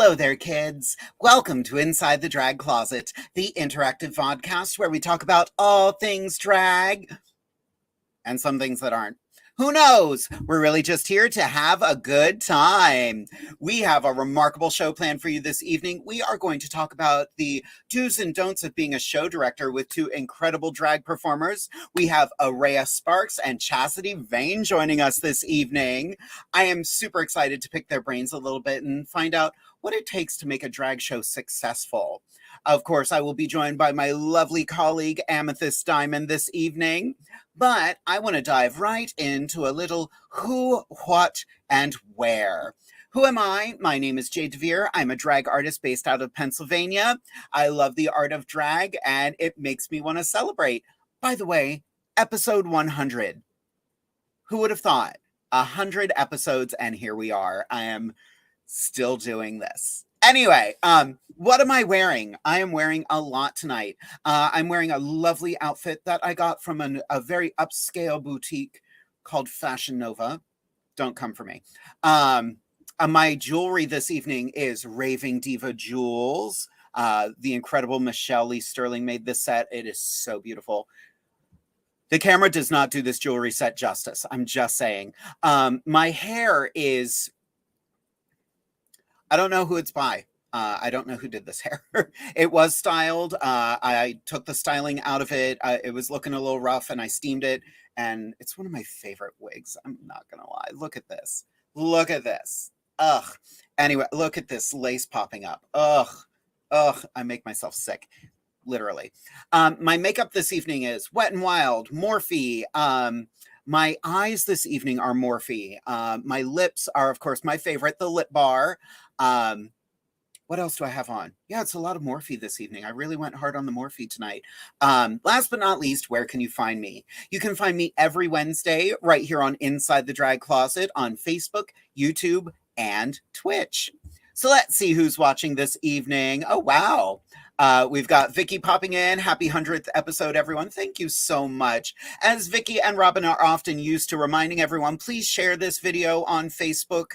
Hello there, kids. Welcome to Inside the Drag Closet, the interactive vodcast where we talk about all things drag and some things that aren't. Who knows? We're really just here to have a good time. We have a remarkable show planned for you this evening. We are going to talk about the do's and don'ts of being a show director with two incredible drag performers. We have ARAYA SPARXX and CHASITY Vane joining us this evening. I am super excited to pick their brains a little bit and find out what it takes to make a drag show successful. Of course, I will be joined by my lovely colleague, AMETHYST Diamond, this evening. But I want to dive right into a little who, what, and where. Who am I? My name is Jade DeVere. I'm a drag artist based out of Pennsylvania. I love the art of drag, and it makes me want to celebrate. By the way, episode 100. Who would have thought? 100 episodes, and here we are. I am still doing this. Anyway, what am I wearing? I am wearing a lot tonight. I'm wearing a lovely outfit that I got from a very upscale boutique called Fashion Nova. Don't come for me. My jewelry this evening is Raving Diva Jewels. The incredible Michelle Lee Sterling made this set. It is so beautiful. The camera does not do this jewelry set justice. I'm just saying. My hair is... I don't know who it's by. I don't know who did this hair. It was styled. I took the styling out of it. It was looking a little rough and I steamed it. And it's one of my favorite wigs. I'm not going to lie. Look at this. Look at this. Ugh. Anyway, look at this lace popping up. Ugh. Ugh. I make myself sick. Literally. My makeup this evening is Wet n Wild, Morphe. My eyes this evening are Morphe. My lips are, of course, my favorite, the Lip Bar. What else do I have on? Yeah, it's a lot of Morphe this evening. I really went hard on the Morphe tonight. Last but not least, where can you find me? You can find me every Wednesday right here on Inside the Drag Closet on Facebook, YouTube, and Twitch. So let's see who's watching this evening. Oh, wow. We've got Vicky popping in. Happy 100th episode, everyone. Thank you so much. As Vicky and Robin are often used to reminding everyone, please share this video on Facebook.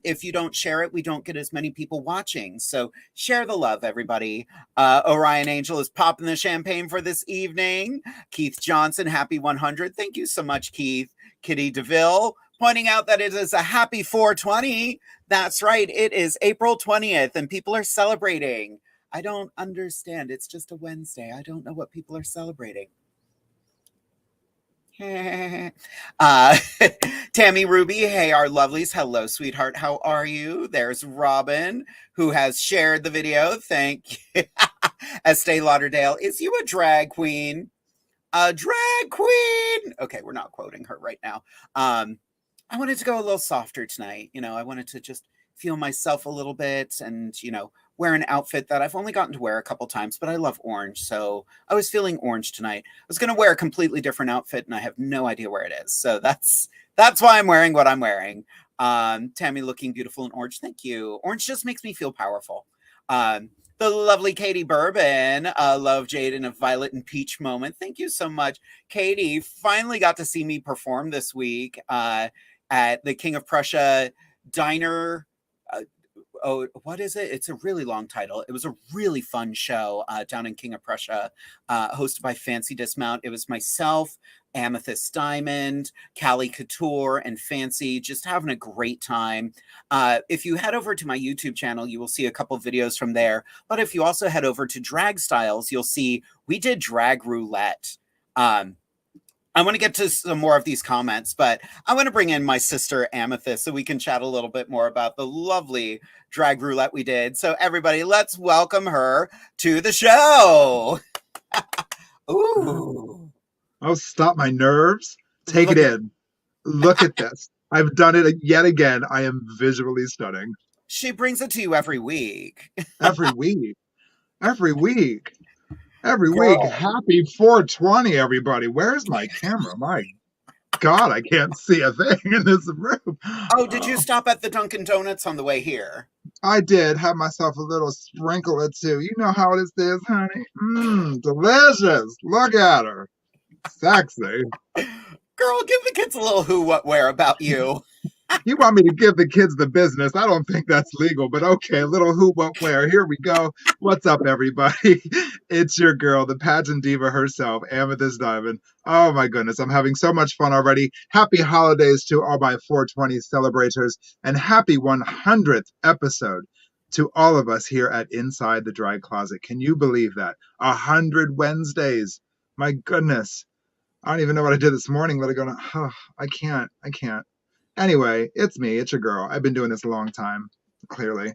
If you don't share it, we don't get as many people watching. So share the love, everybody. Orion Angel is popping the champagne for this evening. Keith Johnson, happy 100. Thank you so much, Keith. Kitty DeVille pointing out that it is a happy 420. That's right. It is April 20th and people are celebrating. I don't understand. It's just a Wednesday. I don't know what people are celebrating. Tammy Ruby, hey, our lovelies. Hello, sweetheart. How are you? There's Robin, who has shared the video. Thank you. Estee Lauderdale, is you a drag queen? A drag queen? Okay, we're not quoting her right now. I wanted to go a little softer tonight. You know, I wanted to just feel myself a little bit and, you know, wear an outfit that I've only gotten to wear a couple times, but I love orange. So I was feeling orange tonight. I was going to wear a completely different outfit and I have no idea where it is. So that's why I'm wearing what I'm wearing. Tammy looking beautiful in orange. Thank you. Orange just makes me feel powerful. The lovely Katie Bourbon, love Jade in a violet and peach moment. Thank you so much. Katie finally got to see me perform this week at the King of Prussia Diner. What is it? It's a really long title. It was a really fun show down in King of Prussia, hosted by Fancy Dismount. It was myself, Amethyst Diamond, Callie Couture, and Fancy, just having a great time. If you head over to my YouTube channel, you will see a couple videos from there. But if you also head over to Drag Styles, you'll see we did drag roulette. I want to get to some more of these comments, but I want to bring in my sister Amethyst so we can chat a little bit more about the lovely drag roulette we did. So everybody, let's welcome her to the show. Ooh. Oh, stop my nerves. Take it in. Look at this. I've done it yet again. I am visually stunning. She brings it to you every week. Every week. Every week. Every week. Happy 420, everybody. Where's my camera? My God, I can't see a thing in this room. Oh, did you stop at the Dunkin' Donuts on the way here? I did. Have myself a little sprinkle or two. You know how this is, honey. Delicious. Look at her. Sexy. Girl, give the kids a little who, what, where about you. You want me to give the kids the business? I don't think that's legal, but okay. A little who, what, where. Here we go. What's up, everybody? It's your girl, the pageant diva herself, Amethyst Diamond. Oh my goodness, I'm having so much fun already. Happy holidays to all my 420 celebrators, and happy 100th episode to all of us here at Inside the Drag Closet. Can you believe that? 100 Wednesdays. My goodness. I don't even know what I did this morning. Let it go. Oh, I can't. Anyway, it's me. It's your girl. I've been doing this a long time, clearly.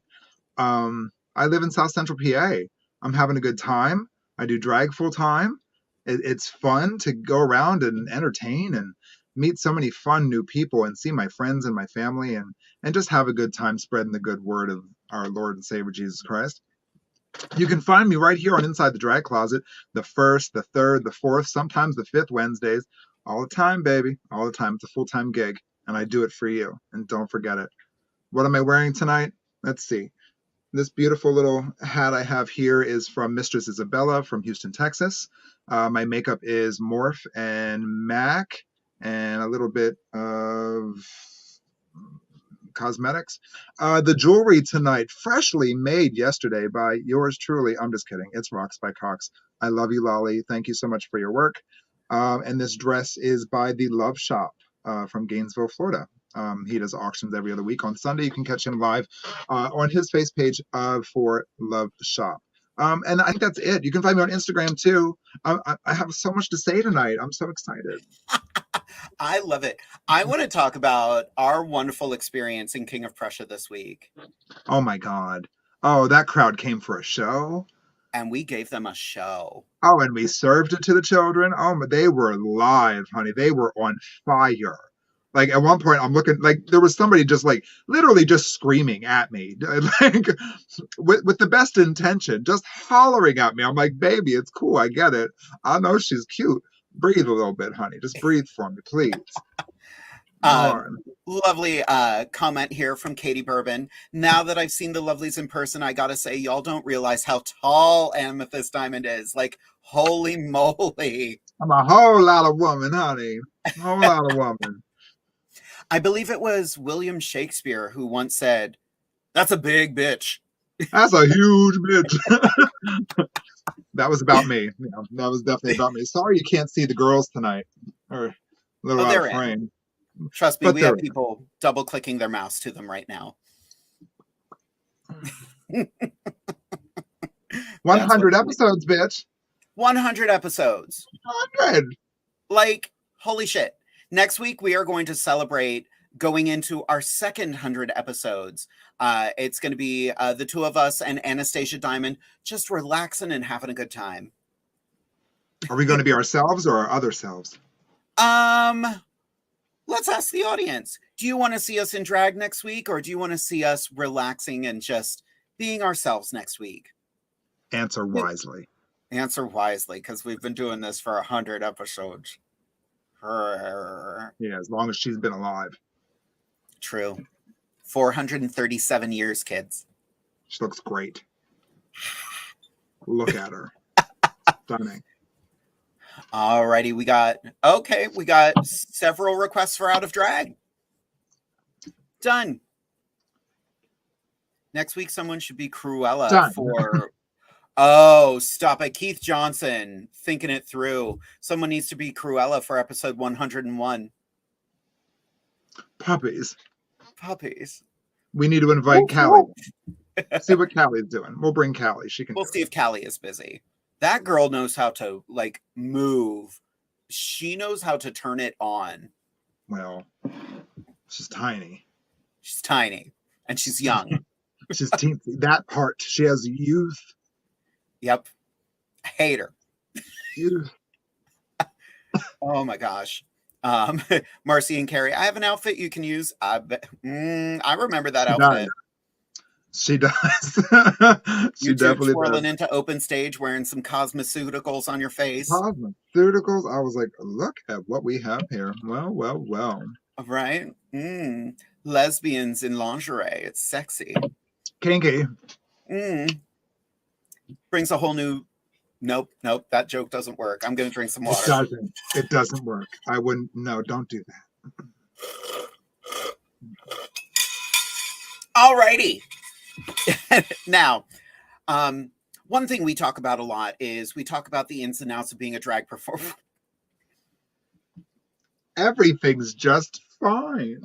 I live in South Central PA. I'm having a good time. I do drag full time. It's fun to go around and entertain and meet so many fun new people and see my friends and my family and just have a good time spreading the good word of our Lord and Savior Jesus Christ. You can find me right here on Inside the Drag Closet, the 1st, the 3rd, the 4th, sometimes the 5th Wednesdays. All the time, baby. All the time. It's a full-time gig. And I do it for you. And don't forget it. What am I wearing tonight? Let's see. This beautiful little hat I have here is from Mistress Isabella from Houston, Texas. My makeup is Morph and MAC and a little bit of cosmetics. The jewelry tonight, freshly made yesterday by yours truly. I'm just kidding. It's Rocks by Cox. I love you, Lolly. Thank you so much for your work. And this dress is by the Love Shop. From Gainesville, Florida. He does auctions every other week. On Sunday, you can catch him live on his face page for Love Shop. And I think that's it. You can find me on Instagram too. I have so much to say tonight. I'm so excited. I love it. I want to talk about our wonderful experience in King of Prussia this week. Oh my God. Oh, that crowd came for a show. And we gave them a show. Oh, and we served it to the children. Oh, they were live, honey. They were on fire. Like at one point, I'm looking like there was somebody just like literally just screaming at me, like with the best intention, just hollering at me. I'm like, baby, it's cool. I get it. I know she's cute. Breathe a little bit, honey. Just breathe for me, please. Lovely comment here from Katie Bourbon. Now that I've seen the lovelies in person, I gotta say, y'all don't realize how tall Amethyst Diamond is. Like, holy moly. I'm a whole lot of woman, honey. A whole lot of woman. I believe it was William Shakespeare who once said, "That's a big bitch." That's a huge bitch. That was about me. Yeah, that was definitely about me. Sorry you can't see the girls tonight. Or a little out of frame. Trust me, we have people double clicking their mouse to them right now. 100 episodes, bitch. 100 episodes. 100. Like, holy shit. Next week, we are going to celebrate going into our second 100 episodes. It's going to be the two of us and Anastasia Diamond just relaxing and having a good time. Are we going to be ourselves or our other selves? Let's ask the audience. Do you want to see us in drag next week, or do you want to see us relaxing and just being ourselves next week? Answer wisely. Answer wisely, because we've been doing this for 100 episodes. Yeah, as long as she's been alive. True. 437 years, kids. She looks great. Look at her. Stunning. Alrighty, we got several requests for Out of Drag. Done. Next week, someone should be Cruella for... Oh, stop it. Keith Johnson, thinking it through. Someone needs to be Cruella for episode 101. Puppies. We need to invite Callie. See what Callie's doing. We'll bring Callie. We'll see if Callie is busy. That girl knows how to, like, move. She knows how to turn it on. Well, she's tiny. And she's young. She's teensy. That part. She has youth. Yep. I hate her. Oh my gosh. Marcy and Carrie, I have an outfit you can use. I remember that outfit. She does. She definitely twirling into open stage wearing some cosmeceuticals on your face. Cosmeceuticals? I was like, look at what we have here. Well. Right? Lesbians in lingerie. It's sexy. Kinky. Brings a whole new... Nope. That joke doesn't work. I'm going to drink some water. It doesn't work. I wouldn't... No, don't do that. Alrighty. Now, one thing we talk about a lot is we talk about the ins and outs of being a drag performer. Everything's just fine.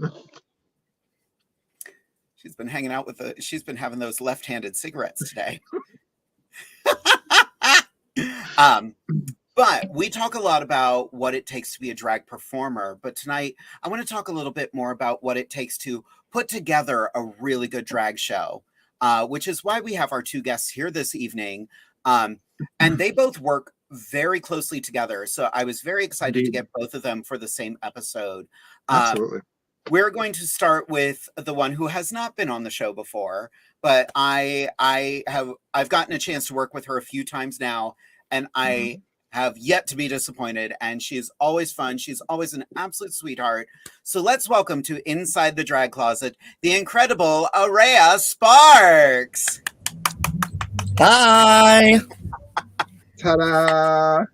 She's been hanging out with she's been having those left-handed cigarettes today. But we talk a lot about what it takes to be a drag performer. But tonight, I want to talk a little bit more about what it takes to put together a really good drag show, which is why we have our two guests here this evening. And they both work very closely together. So I was very excited to get both of them for the same episode. Absolutely. We're going to start with the one who has not been on the show before, but I've gotten a chance to work with her a few times now, and I have yet to be disappointed, and she's always fun. She's always an absolute sweetheart. So let's welcome to Inside the Drag Closet, the incredible ARAYA SPARXX. Hi. Ta-da!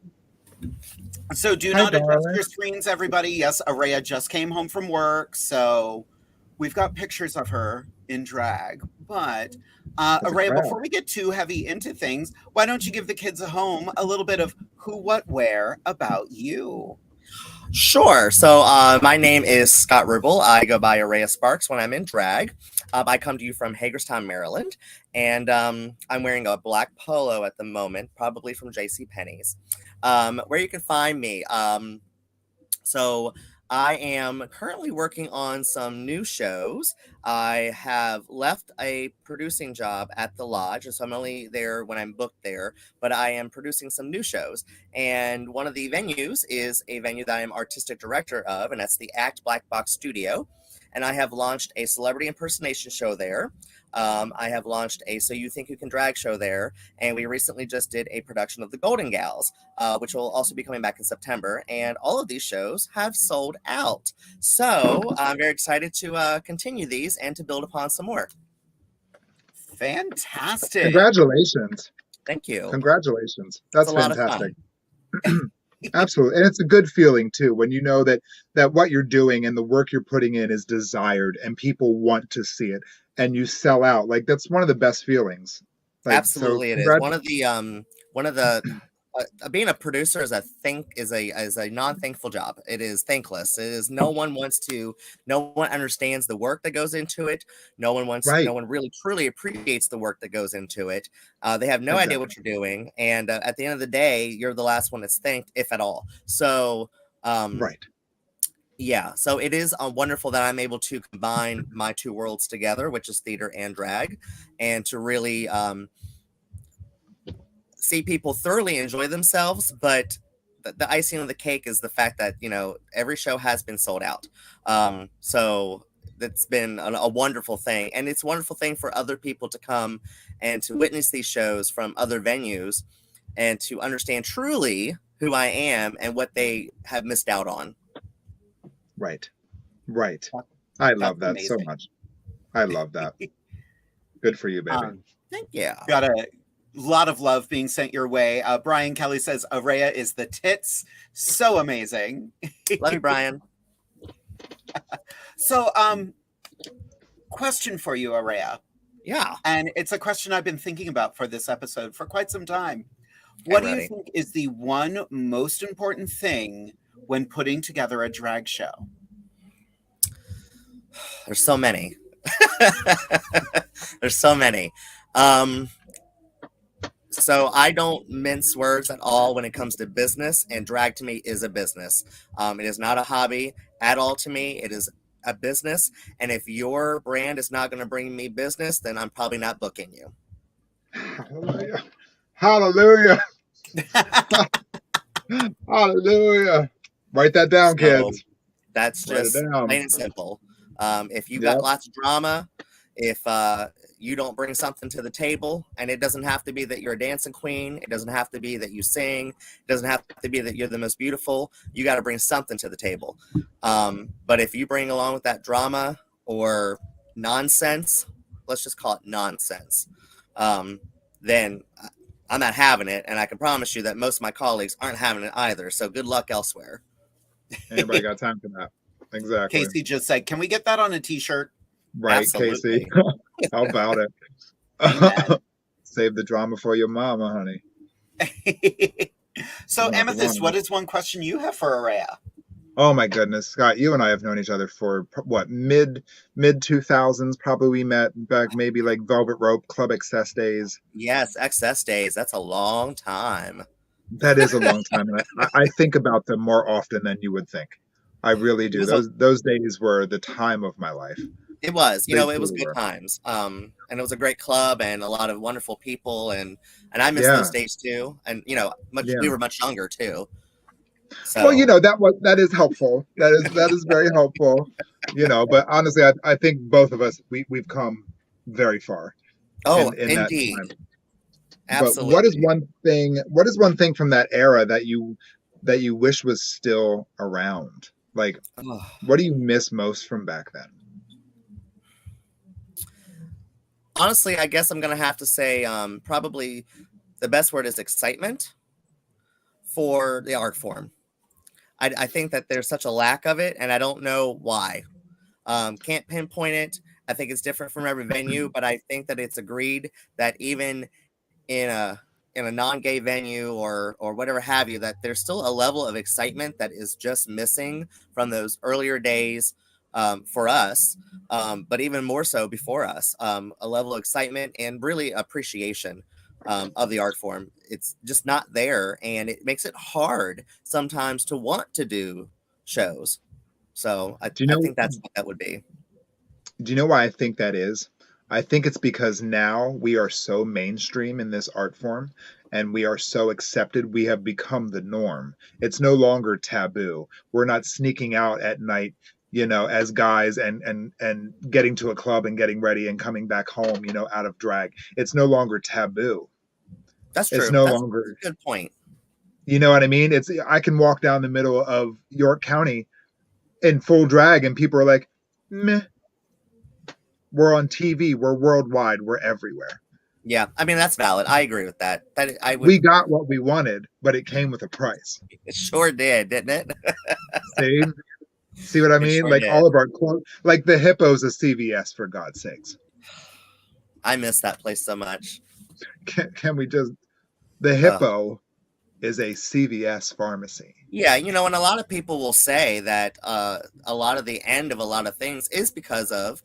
So do not adjust your screens, everybody. Yes, ARAYA just came home from work, so we've got pictures of her in drag. But ARAYA, before we get too heavy into things, why don't you give the kids at home a little bit of who, what, where about you? Sure. So my name is Scott Rubel. I go by ARAYA SPARXX when I'm in drag. I come to you from Hagerstown, Maryland, and I'm wearing a black polo at the moment, probably from JCPenney's. Where you can find me. So I am currently working on some new shows. I have left a producing job at the Lodge, so I'm only there when I'm booked there, but I am producing some new shows. And one of the venues is a venue that I am artistic director of, and that's the Act Black Box Studio. And I have launched a celebrity impersonation show there. I have launched a So You Think You Can Drag show there, and we recently just did a production of The Golden Gals, which will also be coming back in September, and all of these shows have sold out. So I'm very excited to continue these and to build upon some more. Fantastic. Congratulations. Thank you. Congratulations. That's fantastic. Absolutely. And it's a good feeling too when you know that what you're doing and the work you're putting in is desired and people want to see it and you sell out. Like that's one of the best feelings. Like, absolutely, so it is one of the being a producer is a non-thankful job. It is thankless. It is no one understands the work that goes into it. No one really truly appreciates the work that goes into it. They have no idea what you're doing, and at the end of the day, you're the last one that's thanked, if at all. So yeah, so it is wonderful that I'm able to combine my two worlds together, which is theater and drag, and to really see people thoroughly enjoy themselves. But the icing on the cake is the fact that, you know, every show has been sold out. So that's been a wonderful thing. And it's a wonderful thing for other people to come and to witness these shows from other venues and to understand truly who I am and what they have missed out on. Right. I love that so much. I love that. Good for you, baby. Thank you. Got a lot of love being sent your way. Brian Kelly says ARAYA is the tits. So amazing. Love you, Brian. So, question for you, ARAYA. Yeah. And it's a question I've been thinking about for this episode for quite some time. What do you think is the one most important thing when putting together a drag show? There's so many. There's so many. So I don't mince words at all when it comes to business, and drag to me is a business. It is not a hobby at all to me. It is a business, and if your brand is not going to bring me business, then I'm probably not booking you. Hallelujah. Hallelujah. Write that down, kids. That's just plain and simple. If you got lots of drama, if you don't bring something to the table, and it doesn't have to be that you're a dancing queen, it doesn't have to be that you sing, it doesn't have to be that you're the most beautiful, you got to bring something to the table. But if you bring along with that drama or nonsense, let's just call it nonsense, then I'm not having it, and I can promise you that most of my colleagues aren't having it either. So good luck elsewhere. Anybody got time for that? Exactly. Casey just said, "Can we get that on a T-shirt?" Right, Casey. Absolutely. How about it? Amen. Save the drama for your mama, honey. So, Not the Amethyst, one. what is one question you have for Araya? Oh my goodness, Scott, you and I have known each other for what, mid 2000s probably. We met back maybe like Velvet Rope Club Excess days. Yes, XS days. That's a long time. That is a long time, and I think about them more often than you would think. I really It do. was a Those days were the time of my life. It was, They it was truly good were. times. And it was a great club and a lot of wonderful people, and I miss Yeah, those days too. And we yeah. were much younger too. Well, So, that is helpful. That is very helpful. But honestly, I think both of us we've come very far oh, in that time. indeed, But what is absolutely. one thing? What is one thing from that era that you wish was still around? Like, Ugh. what do you miss most from back then? Honestly, I guess I'm gonna have to say probably the best word is excitement for the art form. I think that there's such a lack of it, and I don't know why. Can't pinpoint it. I think it's different from every venue, but I think that it's agreed that even in a non-gay venue or whatever have you, that there's still a level of excitement that is just missing from those earlier days for us, but even more so before us. A level of excitement and really appreciation of the art form. It's just not there, and it makes it hard sometimes to want to do shows. So Do you I know? think that's what that would be. Do you know why I think that is? I think it's because now we are so mainstream in this art form and we are so accepted. We have become the norm. It's no longer taboo. We're not sneaking out at night, as guys and getting to a club and getting ready and coming back home, out of drag. It's no longer taboo. That's It's true. no That's longer, a good point. you know what I mean? I can walk down the middle of York County in full drag and people are like, meh, we're on TV, we're worldwide, we're everywhere. Yeah, I mean that's valid. I agree with that. That I would. We got what we wanted, but it came with a price. It sure did, didn't it? See? See what I It mean? sure Like did. all of our clothes, like the Hippos of CVS, for God's sakes. I miss that place so much. Can we just, the Uh, Hippo is a CVS pharmacy. yeah, and a lot of people will say that a lot of the end of a lot of things is because of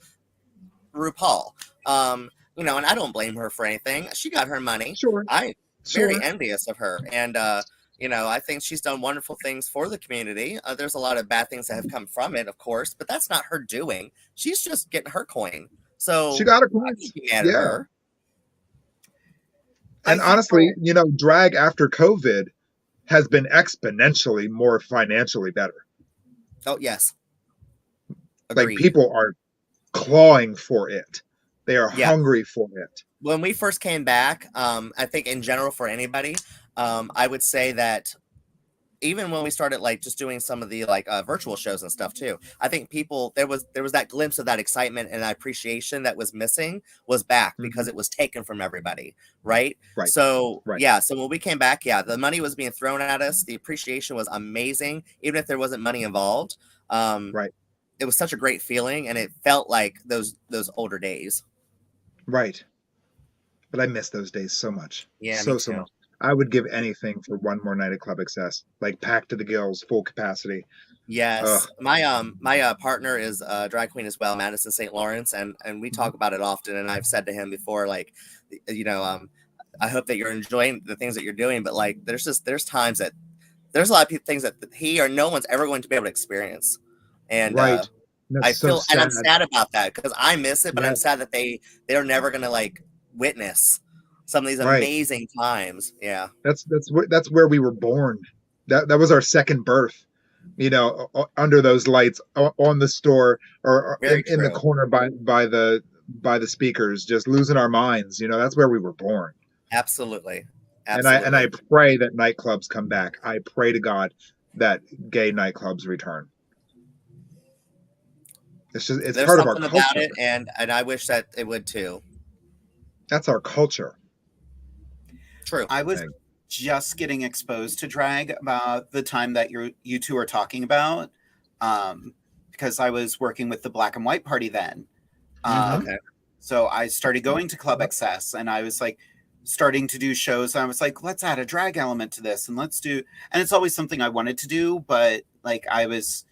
RuPaul. And I don't blame her for anything. She got her money. Sure, I'm very sure. envious of her, and I think she's done wonderful things for the community. There's a lot of bad things that have come from it, of course, but that's not her doing. She's just getting her coin. She So got her I points. can't be mad at Yeah. her. I And think honestly, drag after COVID has been exponentially more financially better. Oh yes, Like agreed. people are clawing for it. They are Yeah. hungry for it. When we first came back, I think in general for anybody, I would say that even when we started like just doing some of the virtual shows and stuff too, I think people there was that glimpse of that excitement and that appreciation that was missing was back because Mhm. it was taken from everybody, right? Right, So right. yeah, so when we came back, yeah, the money was being thrown at us. The appreciation was amazing, even if there wasn't money involved. Um, Right, it was such a great feeling, and it felt like those older days. right. But I miss those days so much. Yeah, me So too. much. I would give anything for one more night at Club Excess, like packed to the gills, full capacity. Ugh. Yes, my partner is a drag queen as well, Madison St. Lawrence, and we Mhm. talk about it often. And I've said to him before, like, I hope that you're enjoying the things that you're doing, but like, there's times that there's a lot of things that he or no one's ever going to be able to experience, and Right. That's I so feel and I'm sad. sad about that because I miss it, but I'm Yeah, sad that they're never gonna like witness some of these right. amazing times. Yeah, That's where we were born. That was our second birth. Under those lights on the store or very in the true. corner by the speakers, just losing our minds. That's where we were born. Absolutely, And I absolutely. pray that nightclubs come back. I pray to God that gay nightclubs return. It's There's part of our something about culture. it, and I wish that it would too. That's our culture. True. I was Thing. just getting exposed to drag about the time that you two are talking about. because I was working with the Black and White Party then. Okay. So I started going to Club Excess, and I was like starting to do shows. And I was like, let's add a drag element to this, and and it's always something I wanted to do, but like I was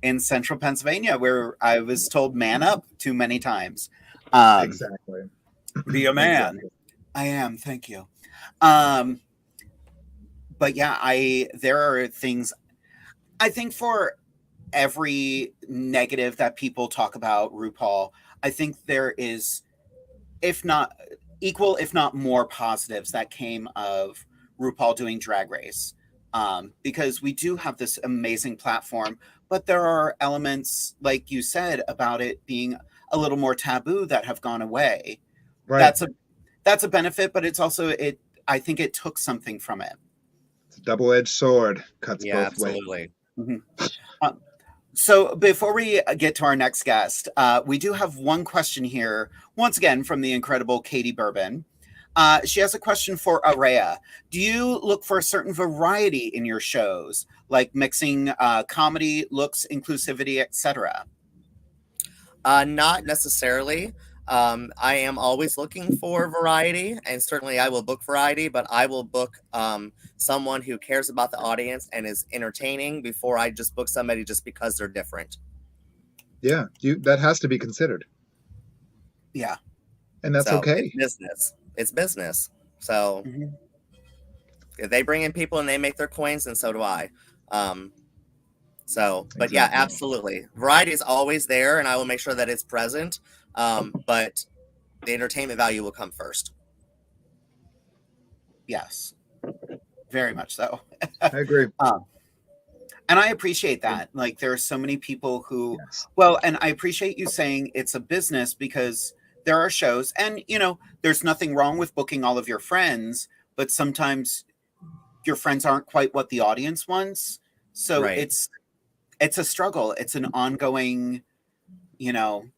in central Pennsylvania where I was told man up too many times. Exactly. Be a man. Exactly. I am, thank you. But yeah, there are things, I think, for every negative that people talk about RuPaul, I think there is, if not equal, if not more positives that came of RuPaul doing Drag Race. Because we do have this amazing platform, but there are elements, like you said, about it being a little more taboo that have gone away. Right. That's a benefit, but it's also, I think it took something from it. It's a double-edged sword. Cuts Yeah, both ways. absolutely. So before we get to our next guest, we do have one question here, once again, from the incredible Katie Bourbon. She has a question for ARAYA. Do you look for a certain variety in your shows, like mixing comedy, looks, inclusivity, etc.? Not necessarily. I am always looking for variety, and certainly I will book variety, but I will book someone who cares about the audience and is entertaining before I just book somebody just because they're different. Yeah, that has to be considered. Yeah. And that's So, okay. It's business. It's business. So if they bring in people and they make their coins, then so do I. But yeah, Exactly. absolutely. Variety is always there, and I will make sure that it's present. But the entertainment value will come first. Yes. Very much so. I agree. And I appreciate that. Like, there are so many people who, Yes. well, and I appreciate you saying it's a business, because there are shows, and, you know, there's nothing wrong with booking all of your friends, but sometimes your friends aren't quite what the audience wants. So Right. it's a struggle. It's an ongoing, you know,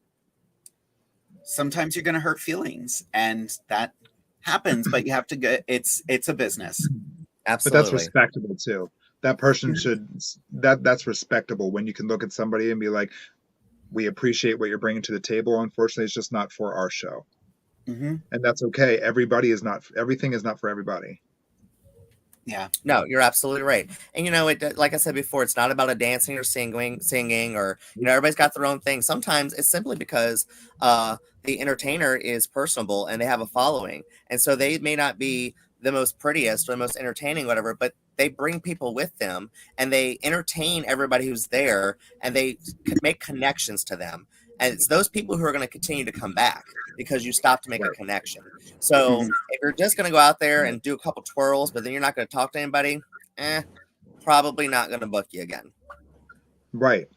sometimes you're going to hurt feelings, and that happens, but you have to get, it's a business. Absolutely. But that's respectable too. That person should, that's respectable when you can look at somebody and be like, we appreciate what you're bringing to the table. Unfortunately, it's just not for our show. And that's okay. Everything is not for everybody. Yeah. No, you're absolutely right. And you know, like I said before, it's not about a dancing or singing, or, you know, everybody's got their own thing. Sometimes it's simply because the entertainer is personable and they have a following. And so they may not be the most prettiest or the most entertaining, whatever, but they bring people with them and they entertain everybody who's there, and they make connections to them. And it's those people who are going to continue to come back because you stop to make a connection. So if you're just going to go out there and do a couple twirls, but then you're not going to talk to anybody, probably not going to book you again. Right.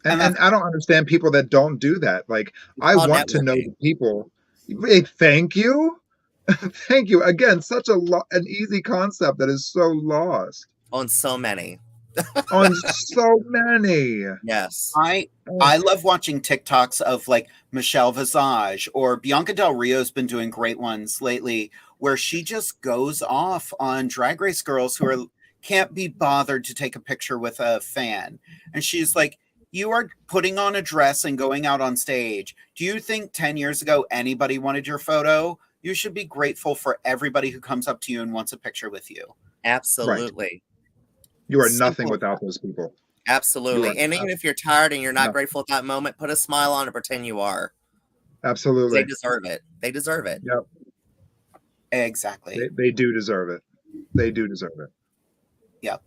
And I don't understand people that don't do that. Like, I want to know the people. Hey, thank you. Thank you. Again, such an easy concept that is so lost. On so many. On so many. Yes. I love watching TikToks of like Michelle Visage, or Bianca Del Rio's been doing great ones lately, where she just goes off on Drag Race girls who can't be bothered to take a picture with a fan. And she's like, you are putting on a dress and going out on stage. Do you think 10 years ago anybody wanted your photo? You should be grateful for everybody who comes up to you and wants a picture with you. Absolutely. Right. You are nothing without those people. Absolutely. And even if you're tired and you're not grateful at that moment, put a smile on and pretend you are. Absolutely. They deserve it. They deserve it. Yep. Exactly. They do deserve it. They do deserve it. Yep.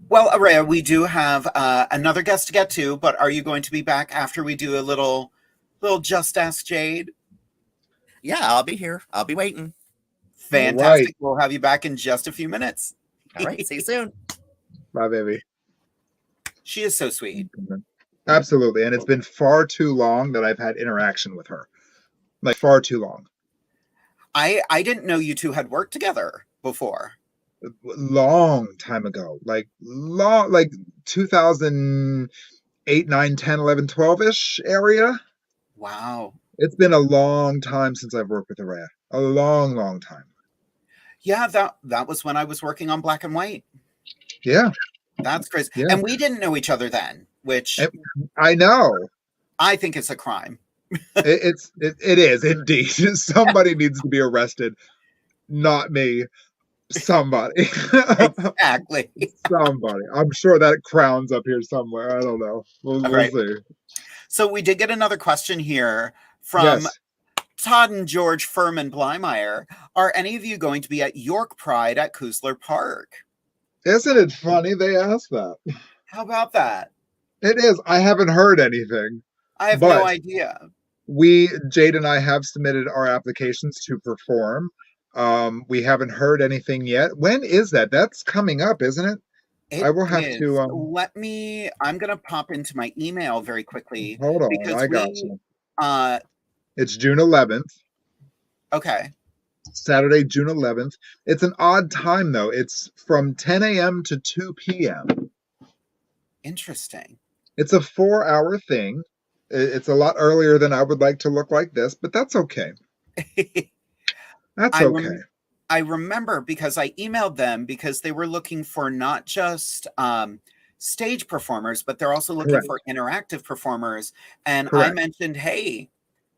Well, ARAYA, we do have another guest to get to, but are you going to be back after we do a little Just Ask Jade? Yeah, I'll be here. I'll be waiting. Fantastic. Right. We'll have you back in just a few minutes. All right. See you soon. Bye, baby. She is so sweet. Absolutely. And it's been far too long that I've had interaction with her. Like, far too long. I didn't know you two had worked together before. Long time ago. Like 2008, 9, 10, 11, 12-ish area. Wow. It's been a long time since I've worked with ARAYA. A long, long time. Yeah, that was when I was working on Black and White. Yeah. That's crazy. Yeah. And we didn't know each other then. which I know. I think is a crime. It is indeed. Somebody needs to be arrested, not me. Somebody. Exactly. Somebody. I'm sure that crown's up here somewhere. I don't know. We'll Right. see. So we did get another question here from Yes. Todd and George Furman Blymeyer. Are any of you going to be at York Pride at Kusler Park? Isn't it funny they asked that? How about that? It is. I haven't heard anything. I have But no idea. Jade and I have submitted our applications to perform. We haven't heard anything yet. When is that? That's coming up, isn't it? I will have to. I'm going to pop into my email very quickly. Hold on. Because I got you. Uh, It's June 11th. Okay. Saturday, June 11th. It's an odd time, though. It's from 10 a.m. to 2 p.m. Interesting. It's a 4-hour thing. It's a lot earlier than I would like to look like this, but that's okay. That's okay. I remember because I emailed them because they were looking for not just stage performers, but they're also looking for interactive performers. And I mentioned, hey,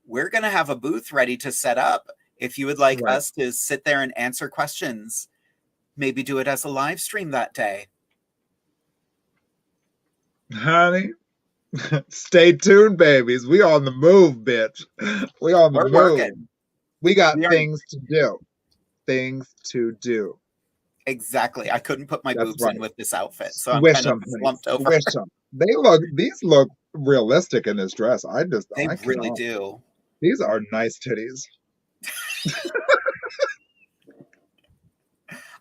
we're going to have a booth ready to set up. If you would like us to sit there and answer questions, maybe do it as a live stream that day. Honey, stay tuned, babies. We on the move, bitch. We on the move. Working. We got things to do. Things to do. Exactly. I couldn't put my boobs in with this outfit, so I'm Squish kind of them, slumped over. Squish them. These look realistic in this dress. They really do. These are nice titties.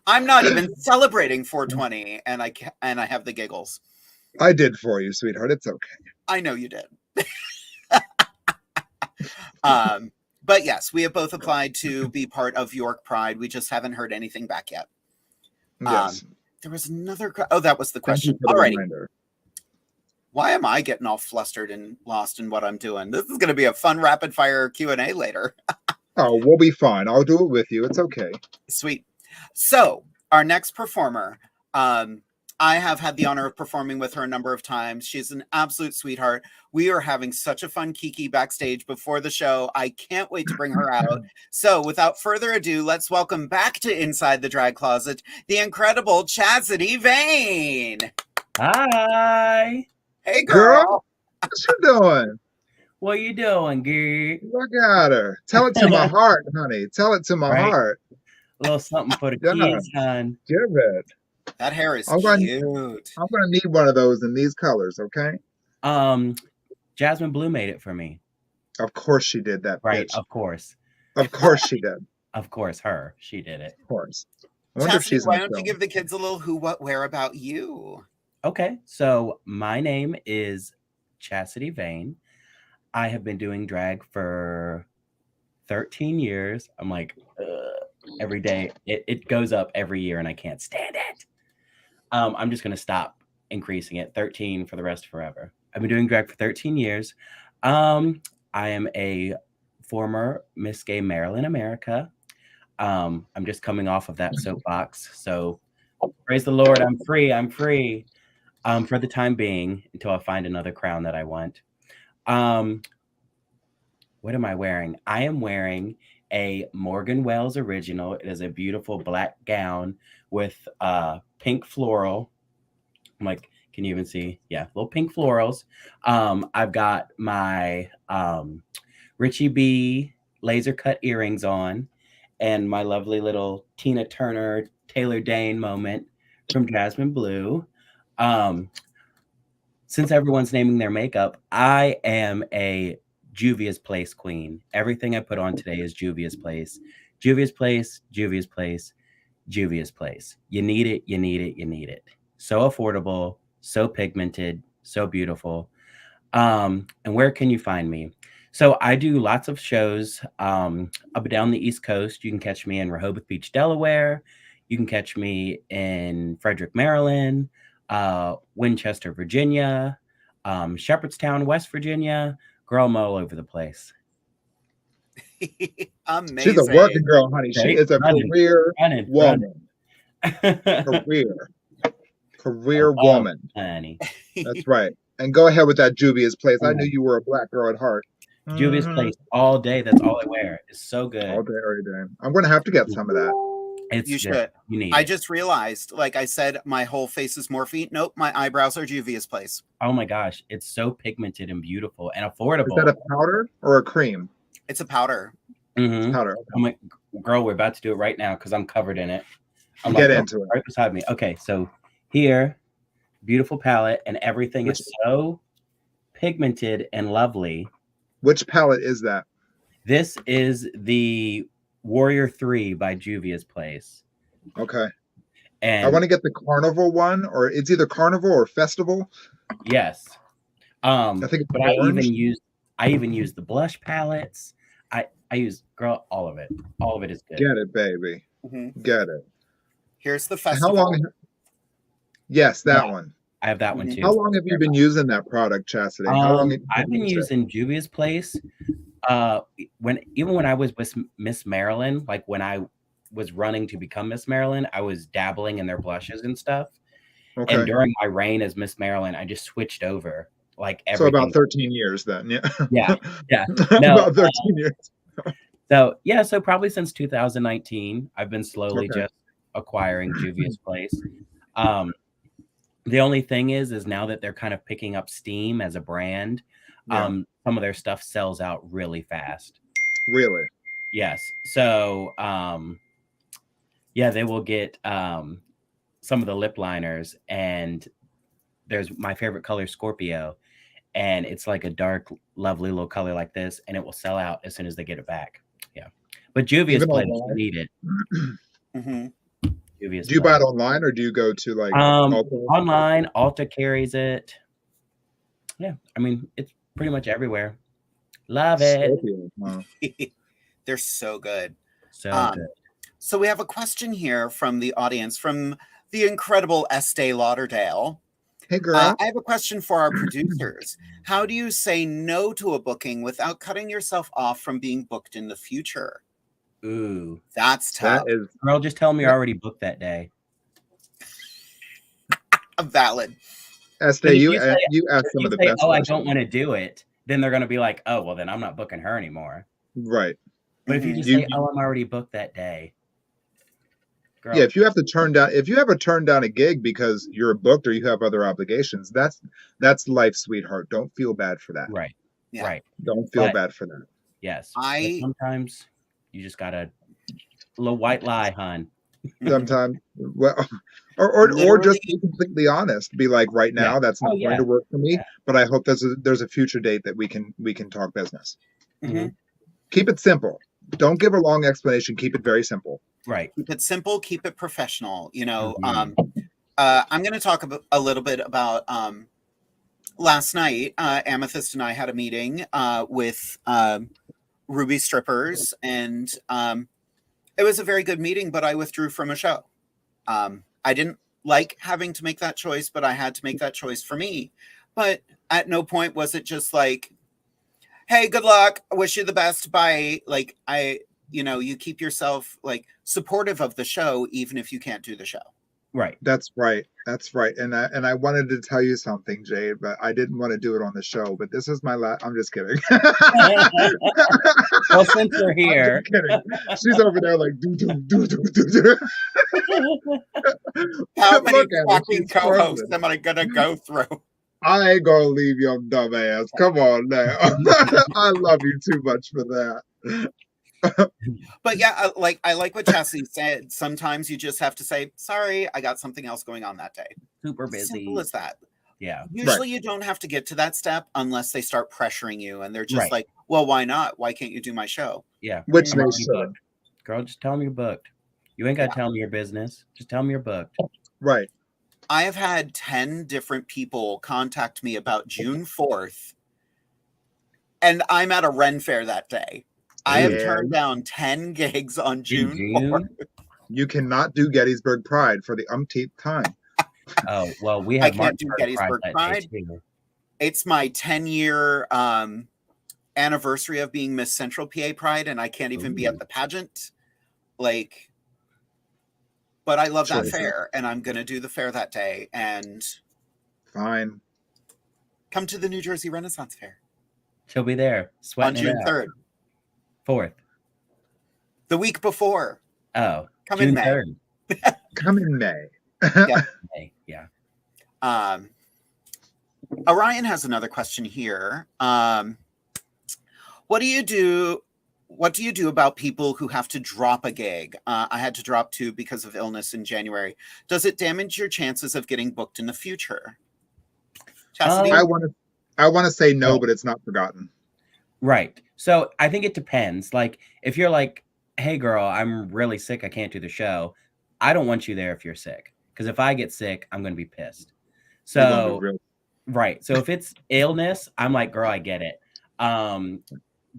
I'm not even celebrating 420, and I have the giggles. I did for you, sweetheart. It's okay. I know you did. But yes, we have both applied to be part of York Pride. We just haven't heard anything back yet. Yes. There was another. That was the question. Alrighty. Why am I getting all flustered and lost in what I'm doing? This is going to be a fun rapid fire Q&A later. Oh, we'll be fine. I'll do it with you. It's okay. Sweet. So our next performer, I have had the honor of performing with her a number of times. She's an absolute sweetheart. We are having such a fun kiki backstage before the show. I can't wait to bring her out. So without further ado, let's welcome back to Inside the Drag Closet, the incredible Chasity Vane. Hi. Hey, girl. What you doing? What you doing, girl? Look at her. Tell it to my heart, honey. Tell it to my heart. A little something for the kids, hon. Give it. That hair is cute. I'm gonna need one of those in these colors, okay? Jasmine Blue made it for me. Of course she did that. Right, bitch. of course. Of course she did. Of course, she did it. Of course. I wonder if she's why don't you give the kids a little who, what, where about you? Okay, so my name is Chasity Vane. I have been doing drag for 13 years. I'm like, every day. It goes up every year and I can't stand it. I'm just going to stop increasing it. 13 for the rest forever. I've been doing drag for 13 years. I am a former Miss Gay Maryland America. I'm just coming off of that soapbox. So praise the Lord. I'm free. I'm free for the time being until I find another crown that I want. What am I wearing? I am wearing a Morgan Wells original. It is a beautiful black gown with pink floral. I'm like, can you even see? Yeah, little pink florals. I've got my Richie B laser cut earrings on and my lovely little Tina Turner, Taylor Dane moment from Jasmine Blue. Since everyone's naming their makeup, I am a Juvia's Place queen. Everything I put on today is Juvia's Place. Juvia's Place, Juvia's Place, Juvia's Place. You need it, you need it, you need it. So affordable, so pigmented, so beautiful. And where can you find me? So I do lots of shows up and down the East Coast. You can catch me in Rehoboth Beach, Delaware. You can catch me in Frederick, Maryland, Winchester, Virginia, Shepherdstown, West Virginia. Girl, I'm all over the place. Amazing. She's a working girl, honey. She is a career woman. Career oh, woman. Honey. That's right. And go ahead with that Juvia's Place. I Oh. knew you were a black girl at heart. Juvia's Place all day. That's all I wear. It's so good. All day, every day. I'm going to have to get some of that. It's You good. should. You need I it. just realized, like I said, my whole face is Morphe. Nope, my eyebrows are Juvia's Place. Oh my gosh, it's so pigmented and beautiful and affordable. Is that a powder or a cream? It's a powder. Mhm. Powder. Oh my girl, we're about to do it right now because I'm covered in it. I'm Get like, into it. right beside me. Okay, so here, beautiful palette, and everything is so pigmented and lovely. Which palette is that? This is the Warrior 3 by Juvia's Place. Okay. And I want to get the Carnival one, or it's either Carnival or Festival. yes. I think it's But I orange. even use the blush palettes. I use all of it. All of it is good. Get it, baby. Mhm. Get it. Here's the How festival. long? Yes, that Yeah. one. I have that one Mhm. too. How long have you been using that product, Chastity? How long? I've been using Juvia's Place. When I was with Miss Maryland, like when I was running to become Miss Maryland, I was dabbling in their blushes and stuff. Okay. And during my reign as Miss Maryland, I just switched over. Like So everything. about 13 years then. Yeah. Yeah. No, about 13 years. So yeah, so probably since 2019, I've been slowly Okay. just acquiring Juvia's Place. The only thing is now that they're kind of picking up steam as a brand, Yeah. some of their stuff sells out really fast. Really? Yes. So yeah, they will get some of the lip liners, and there's my favorite color, Scorpio, and it's like a dark, lovely little color like this, and it will sell out as soon as they get it back. Yeah. But Juvia's Even Place, you online? need it. Mhm. Juvia's Do you buy it Place. online or do you go to like Online? Ulta carries it. Yeah, I mean it's pretty much everywhere. Love it. Scorpio? Wow. They're so good. So good. So we have a question here from the audience, from the incredible Estee Lauderdale. Hey, girl. I have a question for our producers. How do you say no to a booking without cutting yourself off from being booked in the future? Ooh, That's tough. That is girl, just tell me I already booked that day. Valid. Estee. If You you say- you asked If some you of the say, best. "Oh, I questions. don't want to do it," then they're gonna be like, "Oh, well, then I'm not booking her anymore." Right. But if you just You- say, "Oh, I'm already booked that day," girl, Yeah, if you have to turn down, if you ever turn down a gig because you're booked or you have other obligations, that's life, sweetheart. Don't feel bad for that. right, Yeah. right, Don't feel But- bad for that. yes. But I- sometimes you just gotta little white lie, hun. Sometimes, well, or just Literally- be completely honest. Be like, right now, Yeah. that's not Oh, going yeah. to work for me. Yeah. But I hope there's a future date that we can talk business. Mhm. Keep it simple. Don't give a long explanation. Keep it very simple. Right. Keep it simple, keep it professional. You know, Mhm. I'm going to talk a little bit about last night. Amethyst and I had a meeting with Ruby Strippers, and it was a very good meeting, but I withdrew from a show. I didn't like having to make that choice, but I had to make that choice for me. But at no point was it just like, hey, good luck, I wish you the best, bye. Like, you keep yourself like supportive of the show, even if you can't do the show. Right. That's right. That's right. And I wanted to tell you something, Jade, but I didn't want to do it on the show. But this is my last. I'm just kidding. Well, since we're I'm here, just kidding. She's over there like do do do do do do. How many Look at her, fucking she's co-hosts frozen. am I gonna go through? I ain't gonna leave your dumb ass. Come on now. I love you too much for that. But yeah, I like what Chastity said. Sometimes you just have to say, sorry, I got something else going on that day. super busy. Simple as that. Yeah. Usually you don't have to get to that step unless they start pressuring you and they're just Right. like, well, why not? Why can't you do my show? Yeah. Which Mm. they You should. booked. Girl, just tell them you're booked. You ain't got to tell me your business. Just tell me you're booked. Right. I have had 10 different people contact me about June 4th, and I'm at a Ren Fair that day. I have Yeah. turned down 10 gigs on June 4th. You cannot do Gettysburg Pride for the umpteenth time. Oh, well, we I have can't do Martinsburg Gettysburg that day, Pride. too. It's my 10-year anniversary of being Miss Central PA Pride, and I can't even be Ooh. at the pageant. Like, but I love that Sure. fair, and I'm going to do the fair that day. And Fine. Come to the New Jersey Renaissance Fair She'll be there on sweating June it out. 3rd. 4th. The week before. Oh, Come June in May. 3rd. Come in May. May. Yeah. Orion has another question here. What do you do? What do you do about people who have to drop a gig? I had to drop 2 because of illness in January. Does it damage your chances of getting booked in the future? Chastity? I want to say no, but it's not forgotten. Right. So I think it depends. Like, if you're like, hey, girl, I'm really sick, I can't do the show, I don't want you there if you're sick. Because if I get sick, I'm going to be pissed. You're gonna be So, real- right. So if it's illness, I'm like, girl, I get it.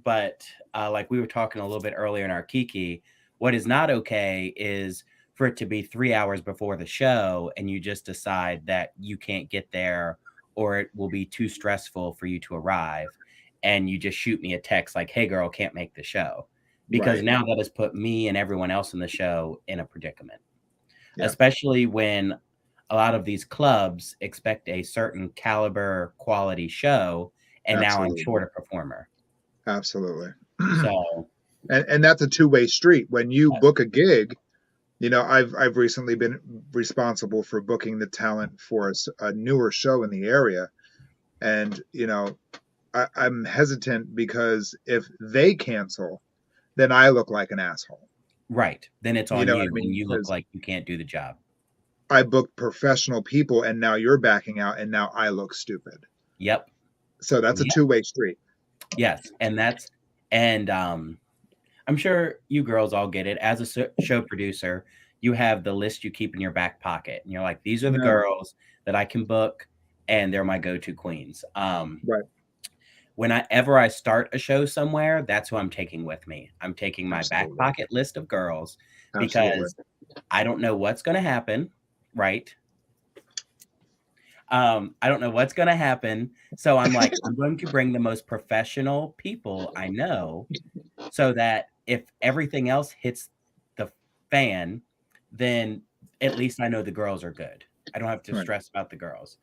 But like we were talking a little bit earlier in our Kiki, what is not okay is for it to be 3 hours before the show and you just decide that you can't get there or it will be too stressful for you to arrive. And you just shoot me a text like, hey, girl, can't make the show. Because Right. now that has put me and everyone else in the show in a predicament. Yeah. Especially when a lot of these clubs expect a certain caliber quality show. And now I'm Absolutely. short a performer. Absolutely. So, And that's a two-way street. When you book a gig, you know, I've recently been responsible for booking the talent for a newer show in the area. And, you know, I'm hesitant because if they cancel, then I look like an asshole. right. Then it's on You you, know what I mean? and you look 'Cause like you can't do the job. I booked professional people and now you're backing out and now I look stupid. Yep. So that's a Yep. two-way street. Yes. And I'm sure you girls all get it. As a show producer, you have the list you keep in your back pocket. And you're like, these are the Yeah. girls that I can book, and they're my go-to queens. Right. Whenever I start a show somewhere, that's who I'm taking with me. I'm taking my Absolutely. back pocket list of girls Absolutely. because I don't know what's going to happen, right? I don't know what's going to happen. So I'm like, I'm going to bring the most professional people I know so that if everything else hits the fan, then at least I know the girls are good. I don't have to Right. stress about the girls.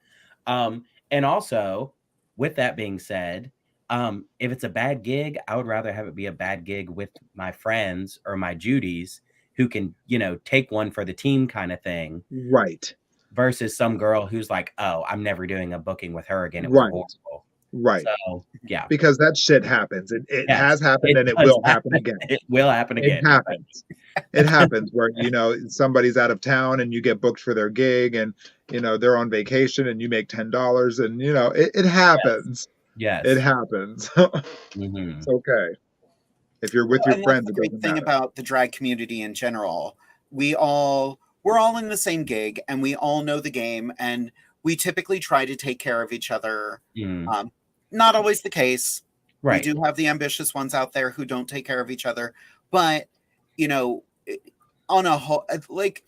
And also, with that being said, if it's a bad gig, I would rather have it be a bad gig with my friends or my Judies who can, you know, take one for the team kind of thing. Right. Versus some girl who's like, oh, I'm never doing a booking with her again. It was Right. horrible. Right. So, yeah. Because that shit happens. It Yes, has happened and it does will happen again. It will happen It again. happens. It happens where, you know, somebody's out of town and you get booked for their gig and, you know, they're on vacation and you make $10 and, you know, it happens. Yes. It happens. Mhm. It's okay. If you're with your And friends, that's it the great doesn't thing matter. about the drag community in general. We're all in the same gig and we all know the game and we typically try to take care of each other. Mm. Not always the case. Right. We do have the ambitious ones out there who don't take care of each other. But, you know, on a whole, like,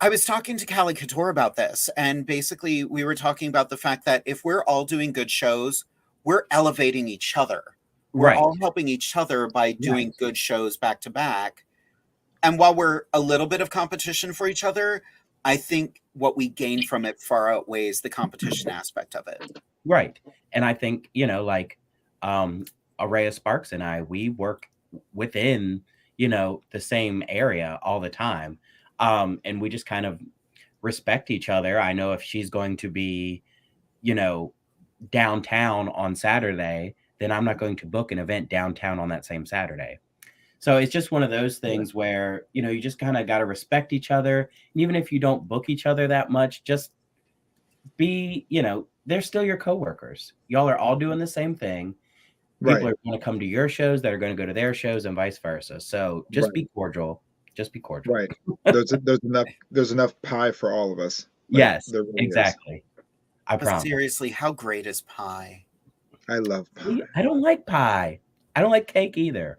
I was talking to Callie Couture about this, and basically we were talking about the fact that if we're all doing good shows, we're elevating each other. We're Right. all helping each other by doing good shows back to back. And while we're a little bit of competition for each other, I think what we gain from it far outweighs the competition aspect of it. Right. And I think, you know, like ARAYA SPARXX and I, we work within, you know, the same area all the time. And we just kind of respect each other. I know if she's going to be, you know, downtown on Saturday, then I'm not going to book an event downtown on that same Saturday. So it's just one of those things where, you know, you just kind of got to respect each other. And even if you don't book each other that much, just be, you know, they're still your coworkers. Y'all are all doing the same thing. People Right. are going to come to your shows that are going to go to their shows and vice versa. So just be cordial. Just be cordial. Right. There's enough pie for all of us. Like, Yes, there really is. exactly. I But promise. seriously, how great is pie? I love pie. I don't like pie. I don't like cake either.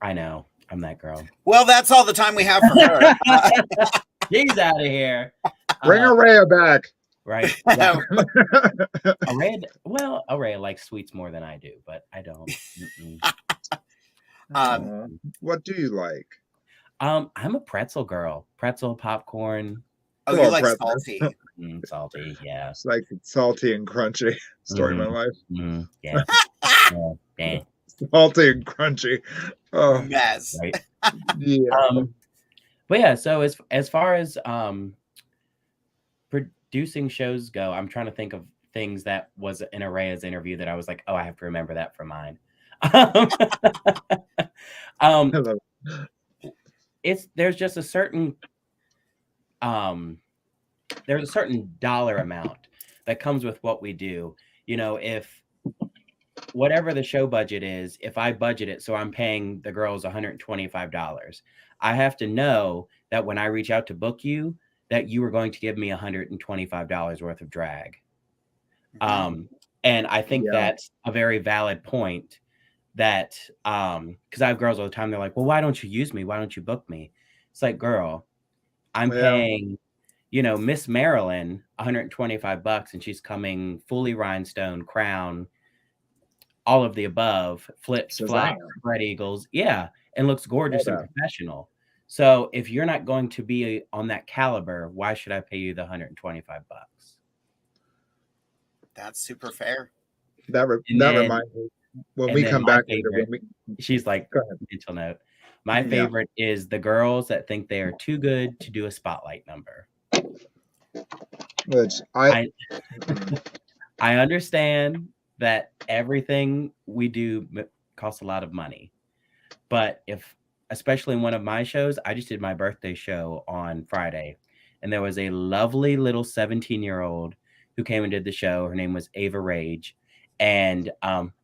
I know. I'm that girl. Well, that's all the time we have for her. She's out of here. Bring Araya back. Right. Yeah. Araya likes sweets more than I do, but I don't. What do you like? I'm a pretzel girl. Pretzel, popcorn, Oh, Come you on, like President. salty. Salty, yeah. It's like salty and crunchy. Story of my life. Yeah. Yeah. Salty and crunchy. Oh, Mess. Right. yeah. But yeah, so as far as producing shows go, I'm trying to think of things that was in Araya's interview that I was like, oh, I have to remember that for mine. Hello. There's just a certain there's a certain dollar amount that comes with what we do. You know, if whatever the show budget is, if I budget it, so I'm paying the girls $125, I have to know that when I reach out to book you, that you are going to give me $125 worth of drag. And I think that's a very valid point that, because I have girls all the time, they're like, well, why don't you use me? Why don't you book me? It's like, girl, I'm paying, you know, Miss Marilyn $125 and she's coming fully rhinestone, crown, all of the above, flips, flops, spread eagles. Yeah. And looks gorgeous and professional. So if you're not going to be on that caliber, why should I pay you the $125? That's super fair. That reminds me, when we come back later, she's like, mental note. My favorite is the girls that think they are too good to do a spotlight number. Which I understand that everything we do costs a lot of money, but especially in one of my shows, I just did my birthday show on Friday, and there was a lovely little 17-year-old who came and did the show. Her name was Ava Rage, and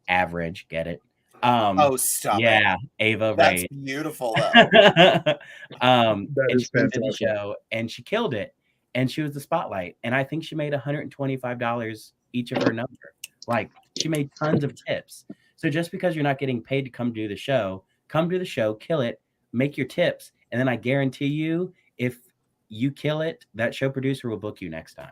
average, get it? Oh, stop it. Yeah, Ava Rage. That's beautiful, though. And she came to the show, and she killed it, and she was the spotlight, and I think she made $125 each of her number. Like, she made tons of tips. So just because you're not getting paid to come do the show, come do the show, kill it, make your tips, and then I guarantee you, if you kill it, that show producer will book you next time.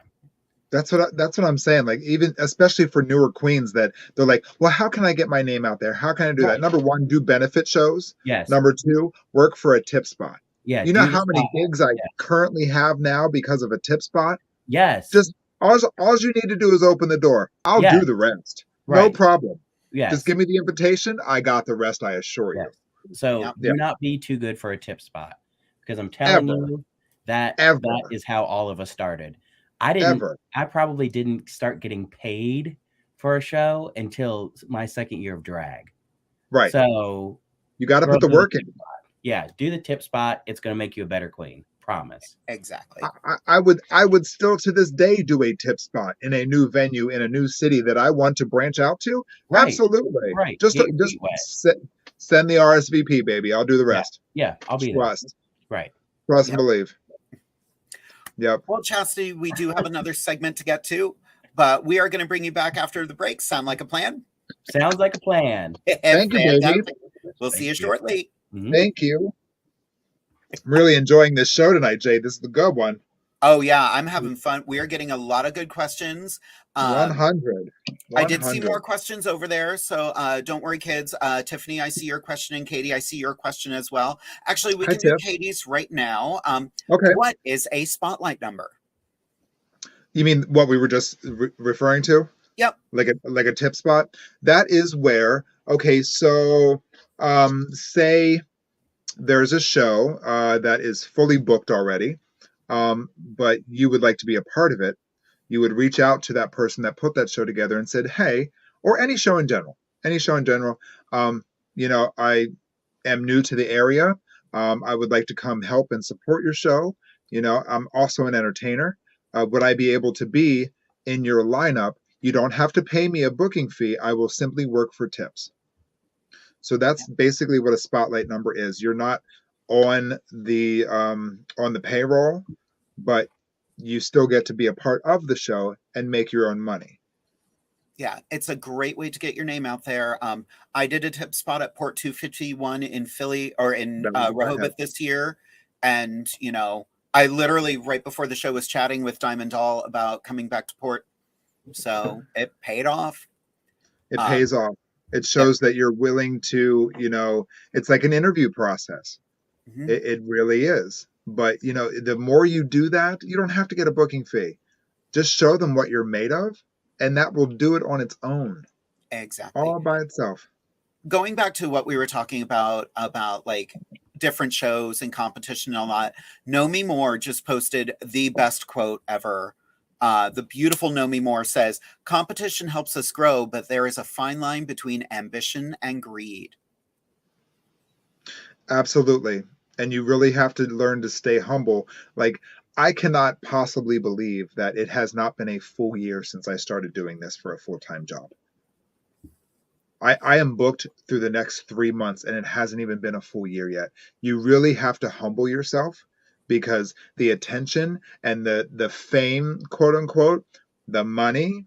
That's what I'm saying. Like, even especially for newer queens, that they're like, well, how can I get my name out there? How can I do that? Number one, do benefit shows. Yes. Number two, work for a tip spot. Yeah. You know how many gigs I currently have now because of a tip spot? Yes. Just all you need to do is open the door. I'll do the rest. Right. No problem. Yes. Just give me the invitation. I got the rest, I assure you. So do not be too good for a tip spot, because I'm telling you that is how all of us started. I probably didn't start getting paid for a show until my second year of drag. Right. So you got to put the work in. Yeah. Do the tip spot. It's going to make you a better queen. Promise. Exactly. I would still to this day do a tip spot in a new venue in a new city that I want to branch out to. Right. Absolutely. Right. Just send the RSVP, baby. I'll do the rest. Yeah. I'll be there. Right. Trust and believe. Yep. Well, Chastity, we do have another segment to get to, but we are going to bring you back after the break. Sound like a plan? Sounds like a plan. Thank you, baby. We'll see you shortly. Mm-hmm. Thank you. I'm really enjoying this show tonight, Jade. This is the good one. Oh, yeah. I'm having fun. We are getting a lot of good questions. 100. I did see more questions over there, so don't worry, kids. Tiffany, I see your question, and Katie, I see your question as well. Actually, we can do Katie's right now. Okay. What is a spotlight number? You mean what we were just referring to? Yep. Like a tip spot? That is where, okay, so say there's a show that is fully booked already, but you would like to be a part of it. You would reach out to that person that put that show together and said, hey, or any show in general, you know, I am new to the area. I would like to come help and support your show. You know, I'm also an entertainer. Would I be able to be in your lineup? You don't have to pay me a booking fee. I will simply work for tips. So that's basically what a spotlight number is. You're not on the payroll, but you still get to be a part of the show and make your own money. Yeah, it's a great way to get your name out there. I did a tip spot at Port 251 in Philly, or in Rehoboth this year. And, you know, I literally, right before the show, was chatting with Diamond Doll about coming back to Port. So it paid off. It pays off. It shows that you're willing to, you know, it's like an interview process. Mm-hmm. It really is. But, you know, the more you do that, you don't have to get a booking fee. Just show them what you're made of, and that will do it on its own, Exactly. all by itself. Going back to what we were talking about like different shows and competition and all that, Nomi Moore just posted the best quote ever. The beautiful Nomi Moore says, "Competition helps us grow, but there is a fine line between ambition and greed." Absolutely. And you really have to learn to stay humble. Like, I cannot possibly believe that it has not been a full year since I started doing this for a full-time job. I am booked through the next 3 months, and it hasn't even been a full year yet. You really have to humble yourself, because the attention and the fame, quote unquote, the money,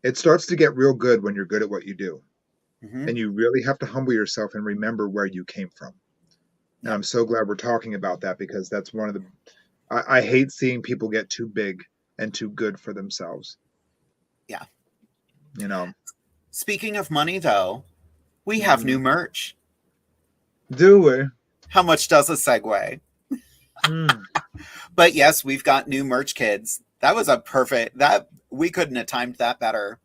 it starts to get real good when you're good at what you do. Mhm. And you really have to humble yourself and remember where you came from. And I'm so glad we're talking about that, because that's one of the, I hate seeing people get too big and too good for themselves. Yeah. You know, Speaking of money, though, we have new merch. do we? How much does a segue? Mm. But yes, we've got new merch, kids. That was a perfect, that we couldn't have timed that better.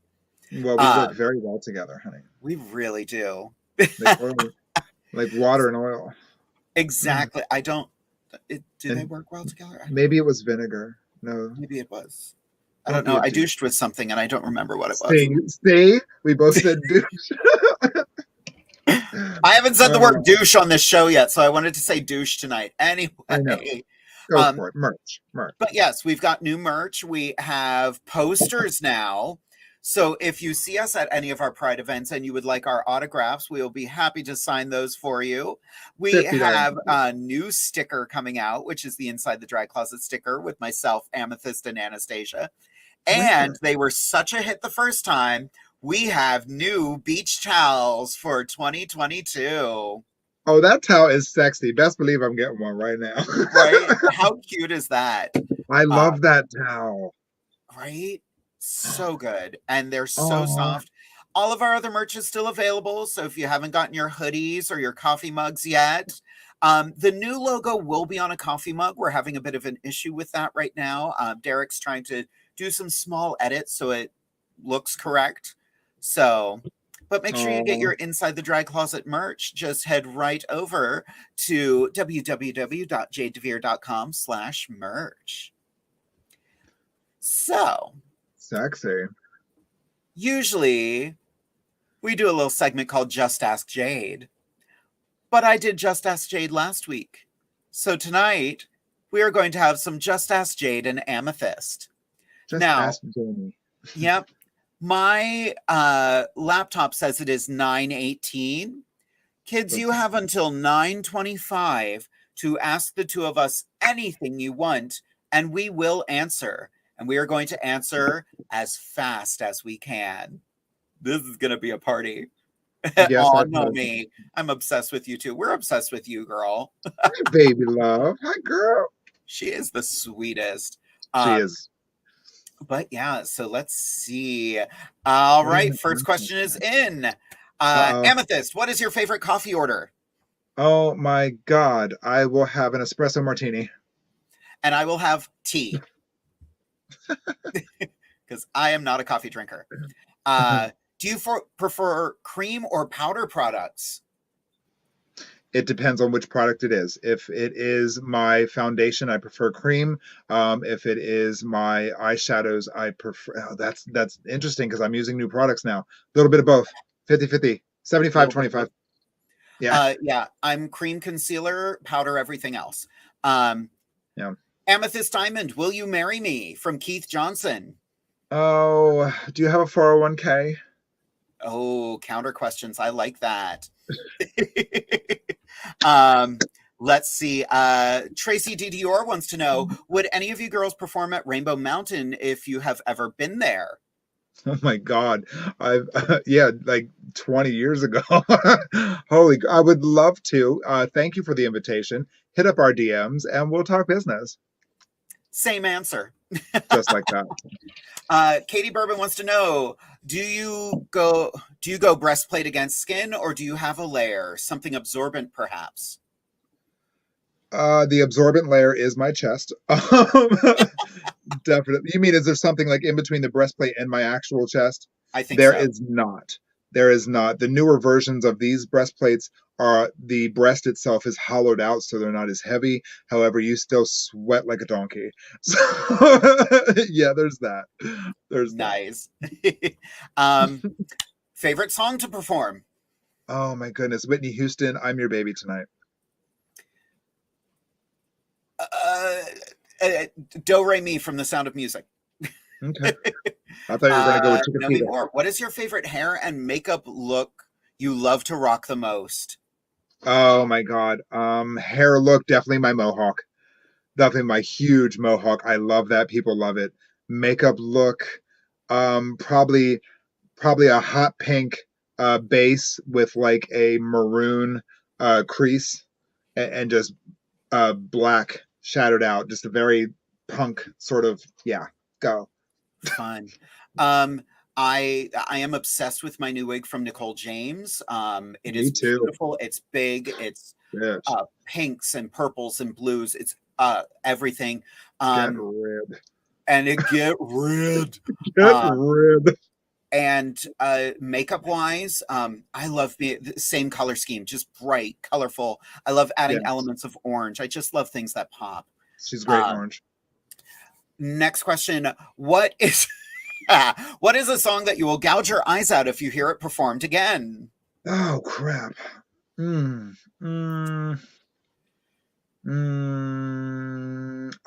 Well, we work very well together, honey. We really do. Like water and oil. Exactly. I don't, do they work well together? Maybe it was vinegar. No. Maybe it was. I don't know. I douched with something and I don't remember what it was. See? We both said douche. I haven't said the word douche on this show yet, so I wanted to say douche tonight. Anyway. I know. Go for it. Merch. But yes, we've got new merch. We have posters now. So if you see us at any of our Pride events and you would like our autographs, we will be happy to sign those for you. We have a new sticker coming out, which is the Inside the Drag Closet sticker with myself, Amethyst, and Anastasia. And they were such a hit the first time. We have new beach towels for 2022. Oh, that towel is sexy. Best believe I'm getting one right now. Right? How cute is that? I love that towel. Right? So good. And they're so soft. All of our other merch is still available. So if you haven't gotten your hoodies or your coffee mugs yet, the new logo will be on a coffee mug. We're having a bit of an issue with that right now. Derek's trying to do some small edits so it looks correct. So, but make sure you get your Inside the Drag Closet merch. Just head right over to www.jadedevere.com/merch. So, sexy. Usually we do a little segment called Just Ask Jade, but I did Just Ask Jade last week. So tonight we are going to have some Just Ask Jade and Amethyst. Just ask Jamie. Yep. My laptop says it is 9:18. Kids, you have until 9:25 to ask the two of us anything you want, and we will answer. And we are going to answer as fast as we can. This is going to be a party. Yes, oh, no, me. I'm obsessed with you too. We're obsessed with you, girl. Hi, baby love. Hi, girl. She is the sweetest. She is. But yeah, so let's see. All right, first question is in. Amethyst, what is your favorite coffee order? Oh my God. I will have an espresso martini. And I will have tea. Because I am not a coffee drinker. Do you prefer cream or powder products? It depends on which product it is. If it is my foundation, I prefer cream. If it is my eyeshadows, I prefer... Oh, that's interesting because I'm using new products now. A little bit of both. 50-50. 75-25. Yeah. Yeah. I'm cream concealer, powder, everything else. Yeah. Amethyst Diamond, will you marry me? From Keith Johnson. Oh, do you have a 401k? Oh, counter questions. I like that. Let's see. Tracy D. Dior wants to know, would any of you girls perform at Rainbow Mountain if you have ever been there? Oh my God. I've yeah, like 20 years ago. Holy, I would love to. Thank you for the invitation. Hit up our DMs and we'll talk business. Same answer. Just like that. Katie Bourbon wants to know, do you go breastplate against skin, or do you have a layer, something absorbent perhaps? The absorbent layer is my chest. Definitely. You mean, is there something like in between the breastplate and my actual chest? I think There so. is not. There is not. The newer versions of these breastplates are the breast itself is hollowed out, so they're not as heavy. However, you still sweat like a donkey. So yeah, there's that. There's that. Nice. Favorite song to perform? Oh my goodness, Whitney Houston, "I'm Your Baby Tonight." Do Re Mi from The Sound of Music. Okay. I thought you were going to go with Know me Chiquitita. more. What is your favorite hair and makeup look you love to rock the most? Oh my God. Hair look, definitely my mohawk. Definitely my huge mohawk. I love that. People love it. Makeup look, probably a hot pink base with like a maroon crease and just black shadowed out. Just a very punk sort of, yeah, go. Fun. I am obsessed with my new wig from Nicole James. It Me is too. beautiful. It's big. It's Yes. pinks and purples and blues. It's everything. Get rid. And it get rid. Get rid. And makeup wise, I love the same color scheme, just bright, colorful. I love adding Yes. elements of orange. I just love things that pop. She's great in orange. Next question. What is what is a song that you will gouge your eyes out if you hear it performed again? Oh crap.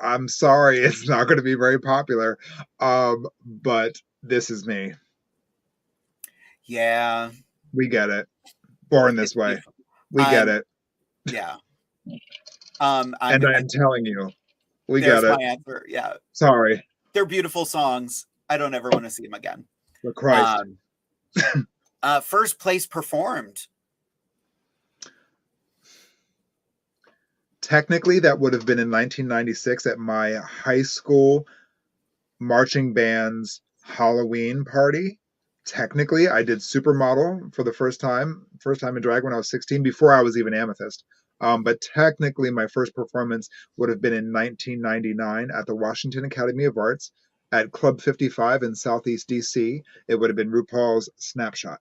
I'm sorry, it's not going to be very popular. But This Is Me. Yeah. We get it. Born This Way. We get it. Yeah. And I'm telling you, we there's get it. my answer. Yeah. Sorry. They're beautiful songs. I don't ever want to see them again. For Christ. First place performed. Technically, that would have been in 1996 at my high school marching band's Halloween party. Technically, I did Supermodel for the first time in drag when I was 16, before I was even Amethyst. But technically, my first performance would have been in 1999 at the Washington Academy of Arts at Club 55 in Southeast DC. It would have been RuPaul's Snapshot.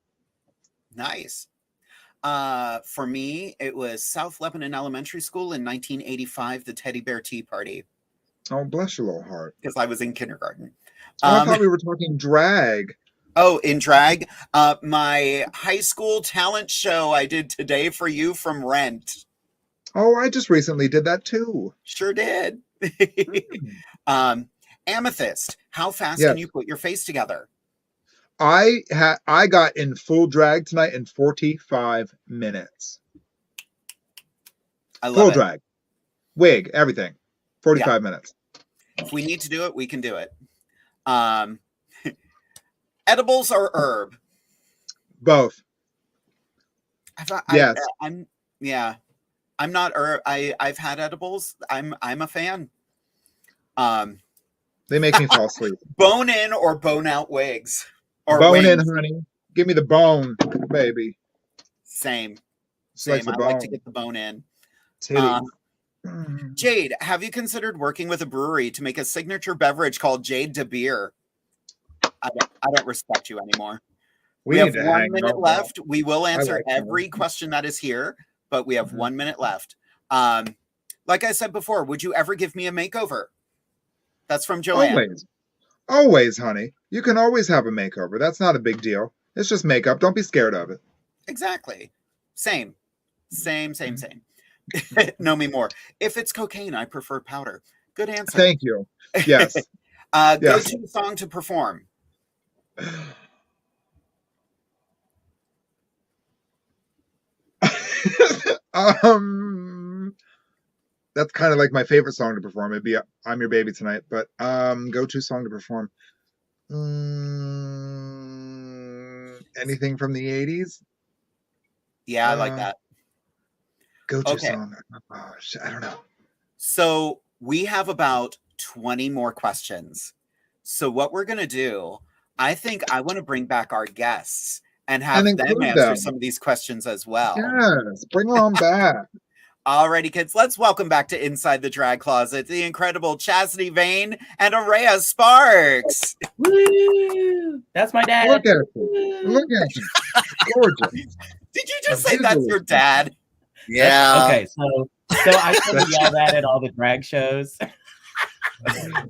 Nice. For me, it was South Lebanon Elementary School in 1985, the Teddy Bear Tea Party. Oh, bless your little heart. Because I was in kindergarten. I thought we were talking drag. Oh, in drag? My high school talent show I did Today for You from Rent. Oh, I just recently did that too. Sure did. Amethyst, how fast Yes. can you put your face together? I got in full drag tonight in 45 minutes. I love Full it. drag. Wig, everything. 45 minutes. If we need to do it, we can do it. Edibles or herb? Both. Yes. I'm not herb. I've had edibles. I'm a fan. They make me fall asleep. Bone in or bone out wigs? Or Bone wings? in, honey. Give me the bone, baby. Same. She likes the I like to bone. get the bone in. Titties. Jade, have you considered working with a brewery to make a signature beverage called Jade DeVere? I don't respect you anymore. We have need to 1 hang minute out. left. We will answer like that. every question that is here, but we have 1 minute left. Like I said before, would you ever give me a makeover? That's from Joanne. Always, honey. You can always have a makeover. That's not a big deal. It's just makeup. Don't be scared of it. Exactly. Same. Know me more. If it's cocaine, I prefer powder. Good answer. Thank you. Yes. Go-to song to perform. That's kind of like my favorite song to perform. It'd be "I'm Your Baby Tonight," but go-to song to perform. Anything from the 80s? Yeah, I like that. Go-to song. Oh, shit, I don't know. So we have about 20 more questions. So what we're going to do, I think I want to bring back our guests and have them answer some of these questions as well. Yes, bring them on back. Alrighty, kids, let's welcome back to Inside the Drag Closet, the incredible Chastity Vane and ARAYA SPARXX. Woo! That's my dad. Look at you. Look at you. Gorgeous. Did you just say that's your dad? Yeah. Okay, so I couldn't yell that at all the drag shows.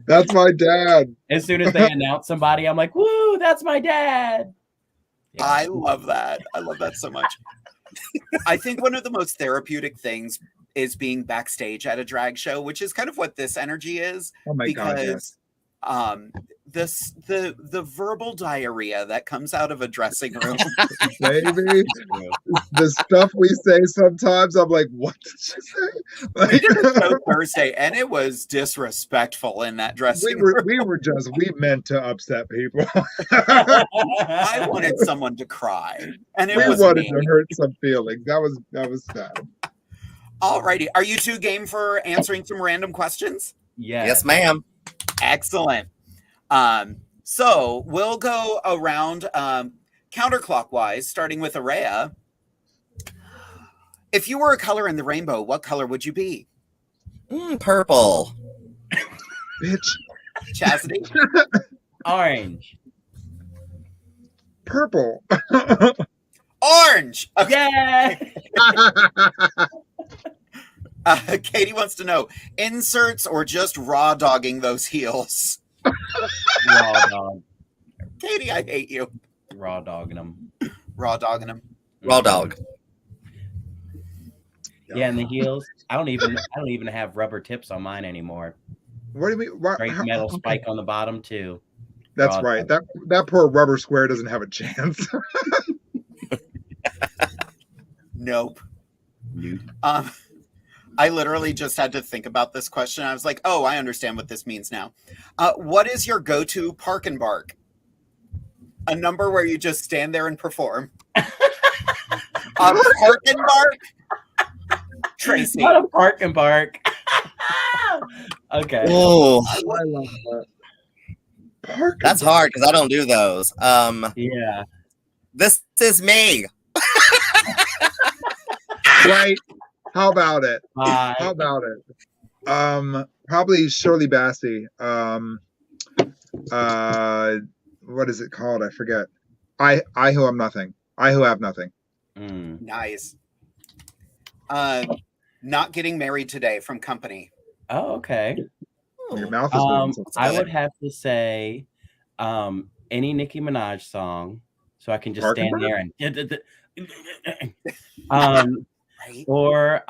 That's my dad. As soon as they announce somebody, I'm like, woo, that's my dad. Yeah. I love that. I love that so much. I think one of the most therapeutic things is being backstage at a drag show, which is kind of what this energy is. Oh my God. Yes. The verbal diarrhea that comes out of a dressing room. Baby, the stuff we say sometimes, I'm like, what did you say? We Like, did a show Thursday, and it was disrespectful in that dressing room. we meant to upset people. I wanted someone to cry, and it We was wanted me. to hurt some feelings. That was sad. Alrighty, are you two game for answering some random questions? Yes, ma'am. Excellent. So we'll go around counterclockwise, starting with ARAYA. If you were a color in the rainbow, what color would you be? Purple. Bitch. Chastity? Orange. Purple. Orange! Okay. Yeah. Katie wants to know, inserts or just raw dogging those heels? Raw dog. Katie, I hate you. Raw dogging them. Raw dogging them. Raw dog. Yeah, and the heels. I don't even have rubber tips on mine anymore. What do you mean? Straight metal spike on the bottom too. That's Raw right. dog. That poor rubber square doesn't have a chance. Nope. I literally just had to think about this question. I was like, oh, I understand what this means now. What is your go-to park and bark? A number where you just stand there and perform. Park and bark? Tracy. Not a park and bark. Okay. Oh, I love that. Park. that's hard because I don't do those. Yeah. This is me. Right. How about it? Bye. How about it? Probably Shirley Bassey. What is it called? I forget. I who am nothing. I who have nothing. Nice. Not getting married today from Company. Oh, okay. Your mouth is moving so I fast. would have to say any Nicki Minaj song, so I can just Park and stand there and Right? or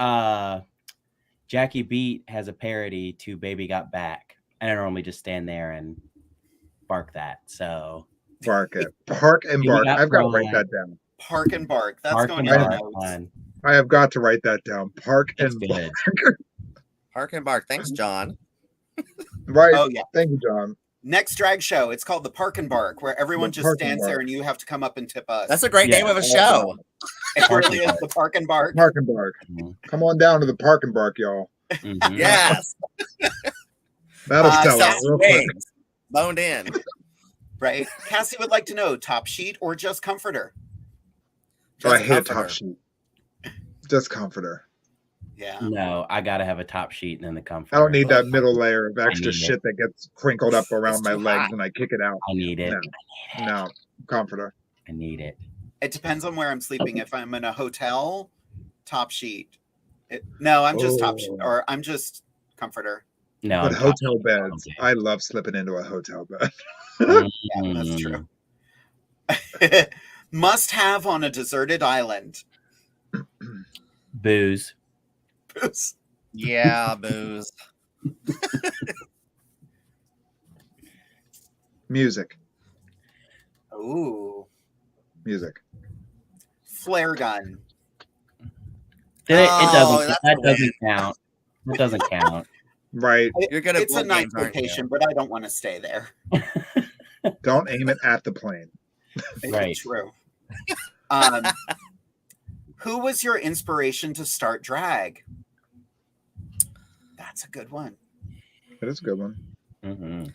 Jackie Beat has a parody to Baby Got Back, and I normally just stand there and bark that. So Bark it. Park and You bark. got I've got to Brian. write that down. Park and bark. That's bark going and in the bark. notes. Fun. I have got to write that down. Park It's and good. bark. Park and bark. Thanks, John. Right. Oh, yeah. Thank you, John. Next drag show, it's called the Park and Bark, where everyone The just Park and stands there Bark. and you have to come up and tip us. That's a great Yeah. name of a show. It Park really and is the Park and Bark. Park and bark. Mhm. Come on down to the park and bark, y'all. Mhm. Yes. That'll sell out Sassy real quick. wings. Boned in. Right? Cassie would like to know, top sheet or just comforter? Oh, I Just hate comforter. top sheet. Just comforter. Yeah. No, I gotta have a top sheet and then the comfort. I don't need that middle layer of need extra it. shit that gets crinkled up around It's my too legs hot. and I kick it out. I need it. No, comforter. I need it. It depends on where I'm sleeping. If I'm in a hotel, top sheet. No, I'm just top sheet, Oh. or I'm just comforter. No, But I'm hotel top sheet. beds, I love slipping into a hotel bed. Yeah, that's Mm. true. Must have on a deserted island. Booze. Yeah, booze. Music. Ooh. Music. Flare gun. It doesn't. Oh, that's That a doesn't count. It doesn't count. Right. You're good at It's a board nice games, aren't you? location, but I don't want to stay there. Don't aim it at the plane. Right. True. Who was your inspiration to start drag? That's a good one. That is a good one. Mhm.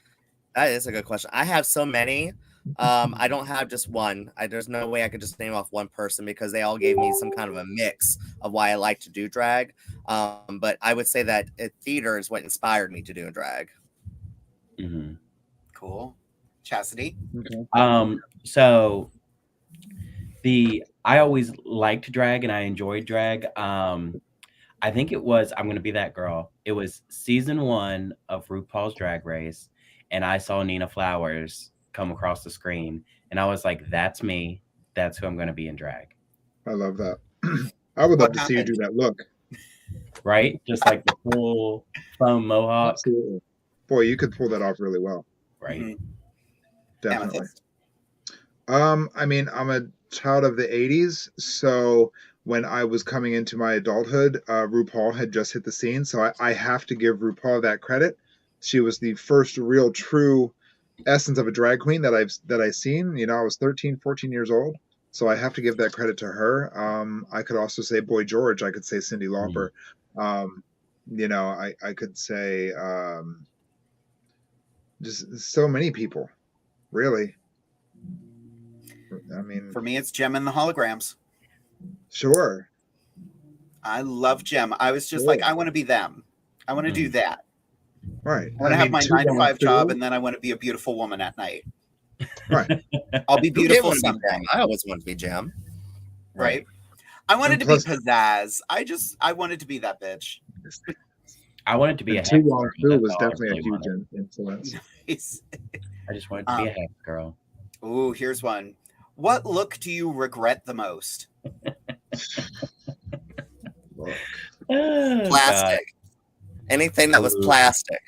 That is a good question. I have so many. I don't have just one. There's no way I could just name off one person because they all gave me some kind of a mix of why I like to do drag. But I would say that theater is what inspired me to do drag. Mm-hmm. Cool. Chastity? Okay. So I always liked drag and I enjoyed drag. I think it was I'm Gonna Be That Girl. It was season 1 of RuPaul's Drag Race, and I saw Nina Flowers come across the screen, and I was like, "That's me. That's who I'm gonna be in drag." I love that. I would love to see you do that look. Right? Just like the full foam mohawk. Absolutely. Boy, you could pull that off really well. Right. Mm-hmm. Definitely. Amethyst? I mean, I'm a child of the 80s, so when I was coming into my adulthood, RuPaul had just hit the scene, so I have to give RuPaul that credit. She was the first real true essence of a drag queen that I've seen. You know, I was 13, 14 years old, so I have to give that credit to her. I could also say Boy George. I could say Cyndi Lauper. You know, I could say just so many people, really. I mean, For me, it's Gem and the Holograms. sure. I love Gem. I was just like, I want to be them. I want to do that. Right. I want to have my 9-to-5 job, 212. and then I want to be a beautiful woman at night. Right. I'll be Who didn't beautiful want to be someday, Gem? I always wanted to be Gem. right? I wanted And to be plus- pizzazz. I wanted to be that bitch. I wanted to be a And half Tu Wong girl. Fu That's was all I definitely really a huge wanted. influence. Nice. I just wanted to be a half girl. Ooh, here's one. What look do you regret the most? Look. Plastic. Anything that was plastic.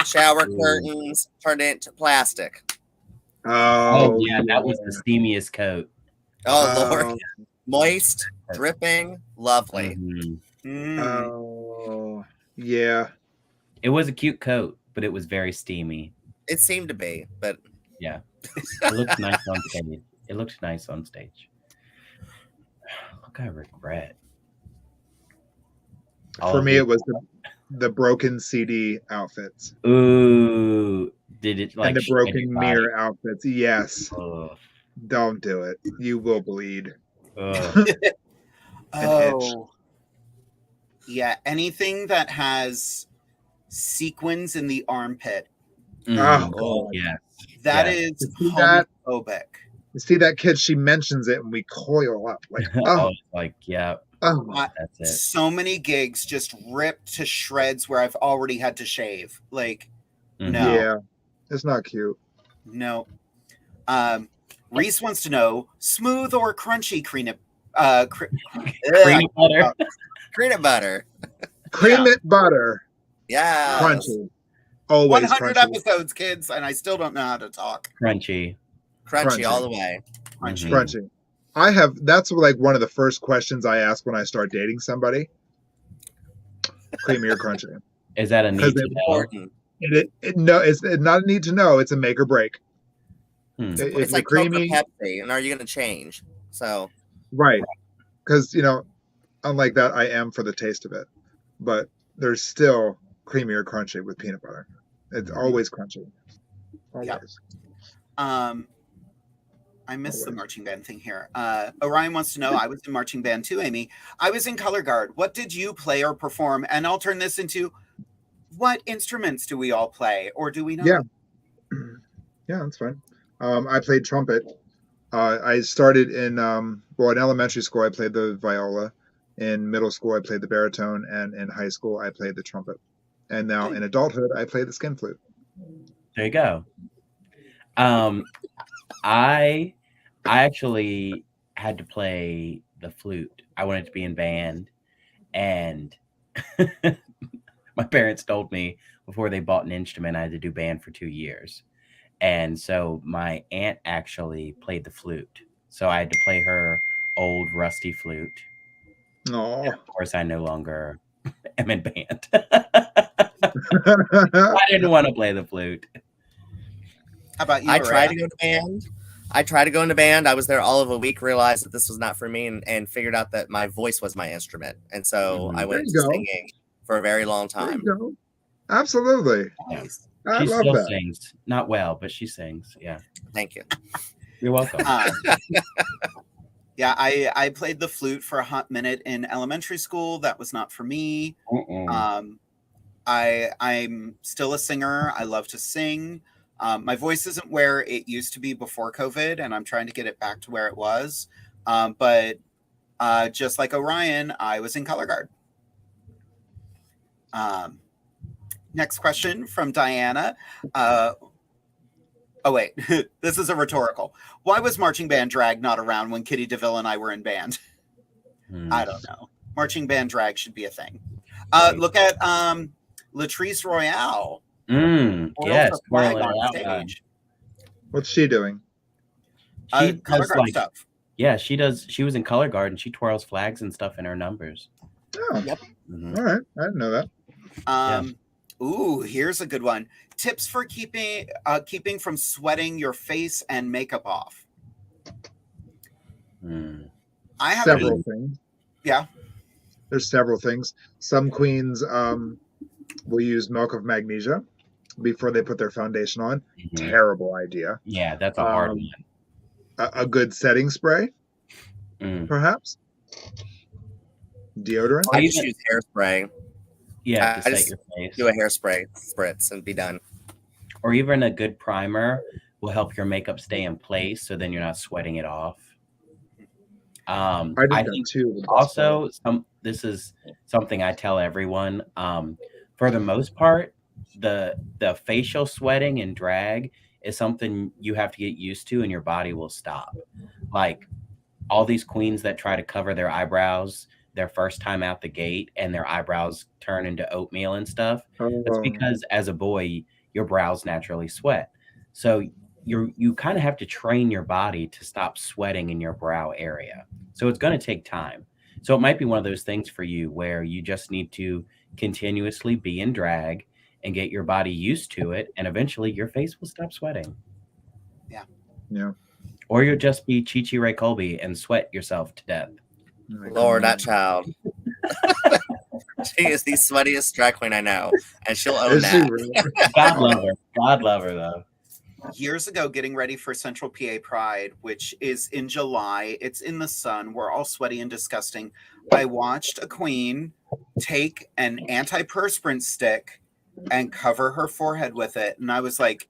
Shower Ooh. curtains turned into plastic. Oh yeah, that was the steamiest coat. Oh Lord. Moist, dripping, lovely. Mhm. Mm. Oh, yeah. It was a cute coat, but it was very steamy. It seemed to be, but Yeah, it looked nice on stage. It looked nice on stage. Look, I regret. For me, it was the broken CD outfits Ooh, did it like and the shed broken your body? mirror outfits. Yes. Ugh, Don't do it. You will bleed. ugh. Oh, yeah. Anything that has sequins in the armpit, Mm, Oh, God. yeah. that Yeah. is You see that? homophobic. You see that kid? She mentions it and we coil up. Like, oh, Like, yeah, oh. that's it. So many gigs just ripped to shreds where I've already had to shave. Like, Mhm. no, Yeah. It's not cute. no. Reese wants to know, smooth or crunchy cream Cream butter. peanut butter. Cream it butter. Yeah. Crunchy. Always 100 crunchy. episodes, kids, and I still don't know how to talk. Crunchy. Crunchy all the way. Crunchy. Crunchy. I have. That's like one of the first questions I ask when I start dating somebody. Creamy or crunchy? Is that a need to know? Important. No, it's not a need to know. It's a make or break. Hmm. If It's you're like Coke or creamy, Pepsi, and are you going to change? So right? Because unlike that, I am for the taste of it, but there's still creamy or crunchy with peanut butter. It's always crunchy. Always. I missed the marching band thing here. Orion wants to know, I was in marching band too, Amy. I was in color guard. What did you play or perform? And I'll turn this into, what instruments do we all play, or do we not? Yeah. Yeah, that's fine. I played trumpet. I started in elementary school I played the viola. In middle school I played the baritone, and in high school I played the trumpet. And now in adulthood I play the skin flute. There you go. I actually had to play the flute. I wanted to be in band, and my parents told me before they bought an instrument I had to do band for 2 years. And so my aunt actually played the flute. So I had to play her old rusty flute. Oh. And of course, I no longer am in band. I didn't want to play the flute. How about you? I tried Araya? to go to band. I tried to go into band. I was there all of a week, realized that this was not for me, and figured out that my voice was my instrument. And so I went There into you go. singing for a very long There time. you go. Absolutely. Nice. I She love still that. sings. Not well, but she sings. Yeah. Thank you. You're welcome. Yeah, I played the flute for a hot minute in elementary school. That was not for me. I'm still a singer. I love to sing. My voice isn't where it used to be before COVID, and I'm trying to get it back to where it was. But just like Orion, I was in color guard. Next question from Diana. Oh, wait. This is a rhetorical. Why was marching band drag not around when Kitty DeVille and I were in band? I don't know. Marching band drag should be a thing. Look at Latrice Royale. Yes. Flag on stage. What's she doing? She color does, guard like, stuff. Yeah, she does. She was in color guard and she twirls flags and stuff in her numbers. Oh, Yep. All right. I didn't know that. Ooh, here's a good one. Tips for keeping from sweating your face and makeup off. I have several things. Yeah. There's several things. Some queens will use milk of magnesia before they put their foundation on. Terrible idea. Yeah, that's a hard one. A good setting spray, perhaps. Deodorant. I just use hairspray. Yeah, to I set just your face. do a hairspray spritz and be done. Or even a good primer will help your makeup stay in place, so then you're not sweating it off. I think too. Also, this is something I tell everyone. For the most part, the facial sweating and drag is something you have to get used to, and your body will stop. Like all these queens that try to cover their eyebrows their first time out the gate, and their eyebrows turn into oatmeal and stuff. That's because as a boy, your brows naturally sweat. So you kind of have to train your body to stop sweating in your brow area. So it's going to take time. So it might be one of those things for you where you just need to continuously be in drag and get your body used to it, and eventually your face will stop sweating. Yeah. Or you'll just be Chi Chi Ray Colby and sweat yourself to death. Lord, that child. She is the sweatiest drag queen I know, and she'll own that. Really? God love her. God love her, though. Years ago, getting ready for Central PA Pride, which is in July, it's in the sun, we're all sweaty and disgusting. I watched a queen take an antiperspirant stick and cover her forehead with it, and I was like,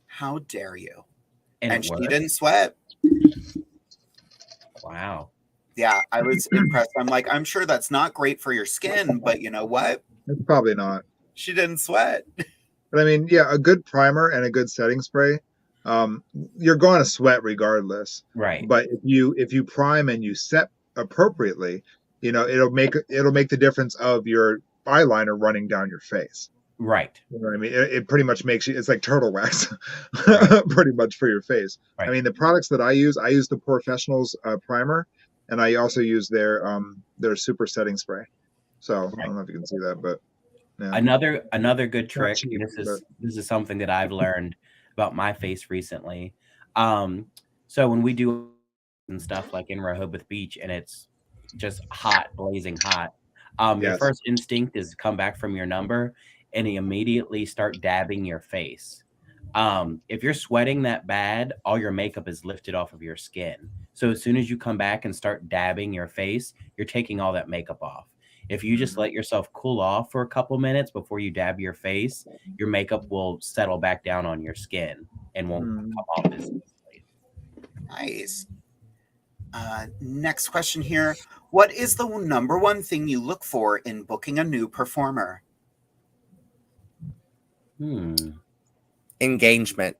how dare you? And she didn't sweat. Wow. Yeah, I was impressed. I'm like, I'm sure that's not great for your skin, but you know what? It's probably not. She didn't sweat. But I mean, yeah, a good primer and a good setting spray, you're going to sweat regardless. Right. But if you prime and you set appropriately, it'll make the difference of your eyeliner running down your face. Right. You know what I mean? It pretty much makes you, it's like turtle wax, pretty much for your face. Right. I mean, the products that I use the Professionals primer, and I also use their super setting spray. So I don't know if you can see that, but yeah. Another good trick. This is something that I've learned about my face recently. So when we do and stuff like in Rehoboth Beach and it's just hot, blazing hot, your first instinct is to come back from your number and immediately start dabbing your face. If you're sweating that bad, all your makeup is lifted off of your skin. So as soon as you come back and start dabbing your face, you're taking all that makeup off. If you just let yourself cool off for a couple minutes before you dab your face, your makeup will settle back down on your skin and won't come off as easily. Nice. Next question here. What is the number one thing you look for in booking a new performer? Engagement.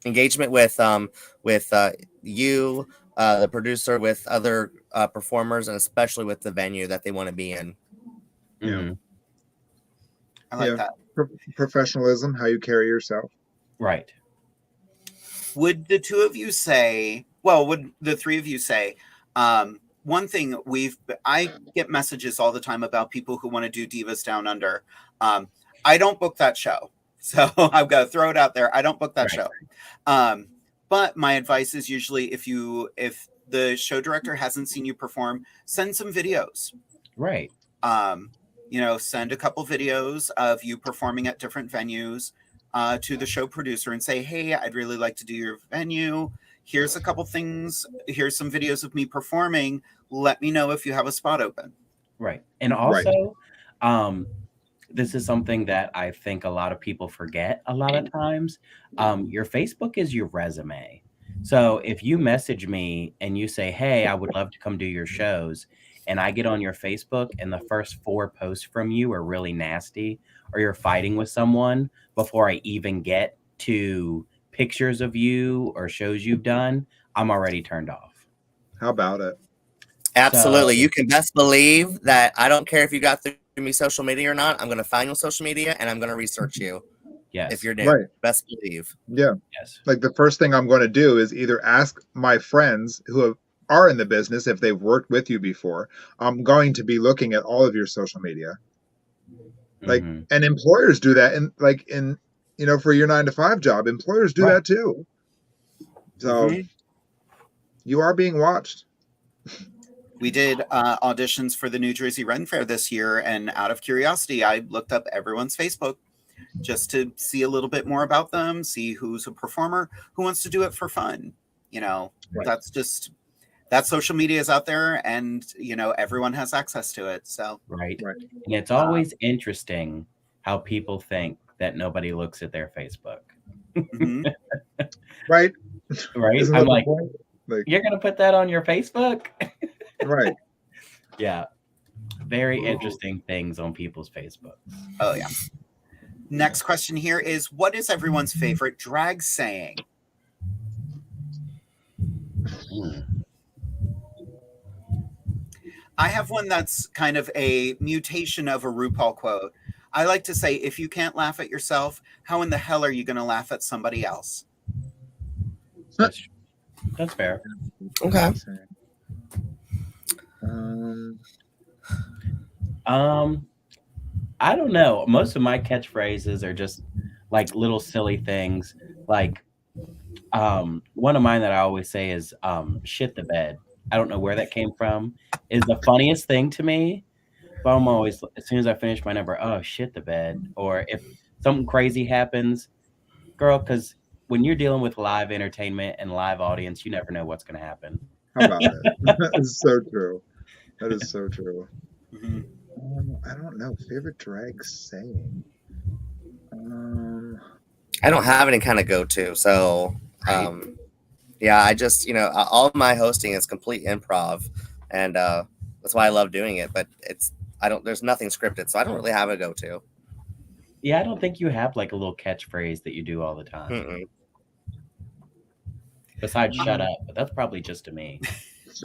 Engagement with you, the producer, with other performers, and especially with the venue that they want to be in. Yeah. I like that. Professionalism, how you carry yourself. Right. Would the two of you say, would the three of you say, one thing I get messages all the time about people who want to do Divas Down Under. I don't book that show. So I've got to throw it out there. I don't book that show. But my advice is usually if the show director hasn't seen you perform, send some videos. Right. you know, send a couple videos of you performing at different venues to the show producer and say, hey, I'd really like to do your venue. Here's a couple things. Here's some videos of me performing. Let me know if you have a spot open. Right. And also, this is something that I think a lot of people forget a lot of times. Your Facebook is your resume. So if you message me and you say, hey, I would love to come do your shows, and I get on your Facebook and the first 4 posts from you are really nasty, or you're fighting with someone before I even get to pictures of you or shows you've done, I'm already turned off. How about it? Absolutely. So- You can best believe that I don't care if you got through me social media or not. I'm going to find you on social media and I'm going to research you. Yes. If you're new. Right. Best believe. Yeah. Yes. Like the first thing I'm going to do is either ask my friends who are in the business if they've worked with you before. I'm going to be looking at all of your social media. Like, Mhm. and employers do that, and like in, you know, for your 9-to-5 job, employers do Right. that too. So you are being watched. We did auditions for the New Jersey Ren Fair this year, and out of curiosity, I looked up everyone's Facebook just to see a little bit more about them, see who's a performer, who wants to do it for fun. You know, Right. that's just, that social media is out there, and, you know, everyone has access to it. So, Right. Right. And it's always interesting how people think that nobody looks at their Facebook. mhm. Right. Right? Isn't I'm that the like, point? Like, you're going to put that on your Facebook? right. Yeah. Very interesting things on people's Facebook. Oh, yeah. Next question here is, what is everyone's favorite drag saying? I have one that's kind of a mutation of a RuPaul quote. I like to say, if you can't laugh at yourself, how in the hell are you going to laugh at somebody else? That's fair. Okay. I don't know. Most of my catchphrases are just like little silly things. Like one of mine that I always say is shit the bed. I don't know where that came from. Is the funniest thing to me. But I'm always, as soon as I finish my number, oh shit the bed. Or if something crazy happens, girl, because when you're dealing with live entertainment and live audience, you never know what's going to happen. How about it? That is so true. That is so true. Mhm. I don't know. Favorite drag saying? I don't have any kind of go-to. So, yeah, I just, you know, all of my hosting is complete improv. And that's why I love doing it. But there's nothing scripted. So I don't really have a go-to. Yeah, I don't think you have like a little catchphrase that you do all the time. Mm-mm. Besides shut up, but that's probably just to me.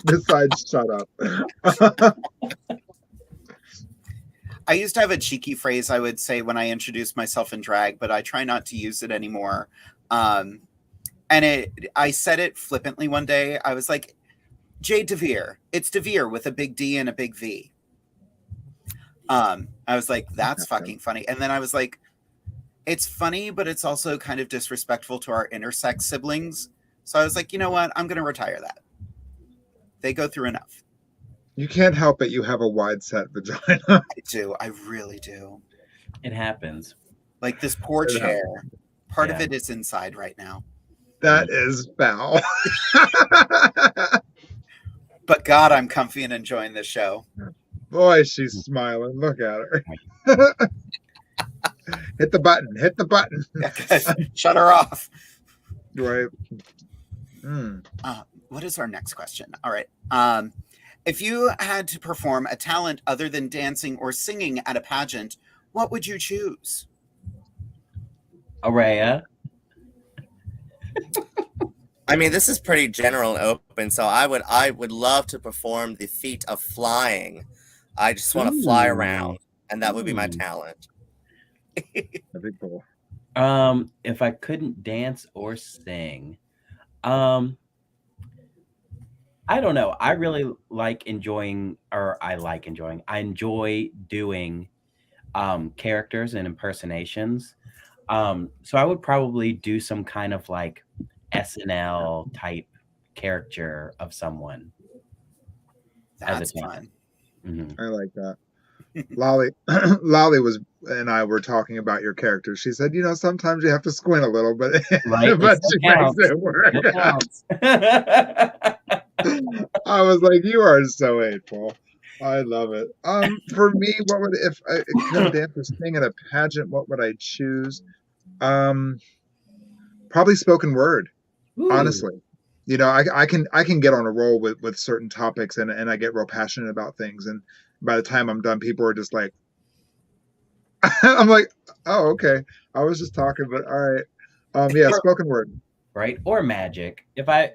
Besides shut up. I used to have a cheeky phrase I would say when I introduced myself in drag, but I try not to use it anymore. And I said it flippantly one day. I was like, Jade DeVere. It's DeVere with a big D and a big V. I was like, that's fucking funny. And then I was like, it's funny, but it's also kind of disrespectful to our intersex siblings. So I was like, you know what? I'm going to retire that. They go through enough. You can't help it. You have a wide set vagina. I do. I really do. It happens. Like this poor It chair. Part of Yeah. it is inside right now. That is foul. But God, I'm comfy and enjoying this show. Boy, she's smiling. Look at her. Hit the button. Hit the button. Shut her off. Right. What is our next question? All right. If you had to perform a talent other than dancing or singing at a pageant, what would you choose? ARAYA. I mean, this is pretty general and open. So I would love to perform the feat of flying. I just want to fly around, and that would be my talent. That'd be cool. If I couldn't dance or sing, I don't know. I really like enjoying, I enjoy doing characters and impersonations. So I would probably do some kind of like SNL type character of someone. That's fun. Mm-hmm. I like that. Lolly and I were talking about your character. She said, sometimes you have to squint a little, but Right? but It still she makes counts. it work. Still counts. I was like, you are so hateful. I love it. For me, what would if I could dance or sing in a pageant? What would I choose? Probably spoken word. Ooh, Honestly, I can get on a roll with certain topics, and I get real passionate about things. And by the time I'm done, people are just like, I'm like, oh, okay. I was just talking, but all right. Yeah, spoken word. right? Or magic. If I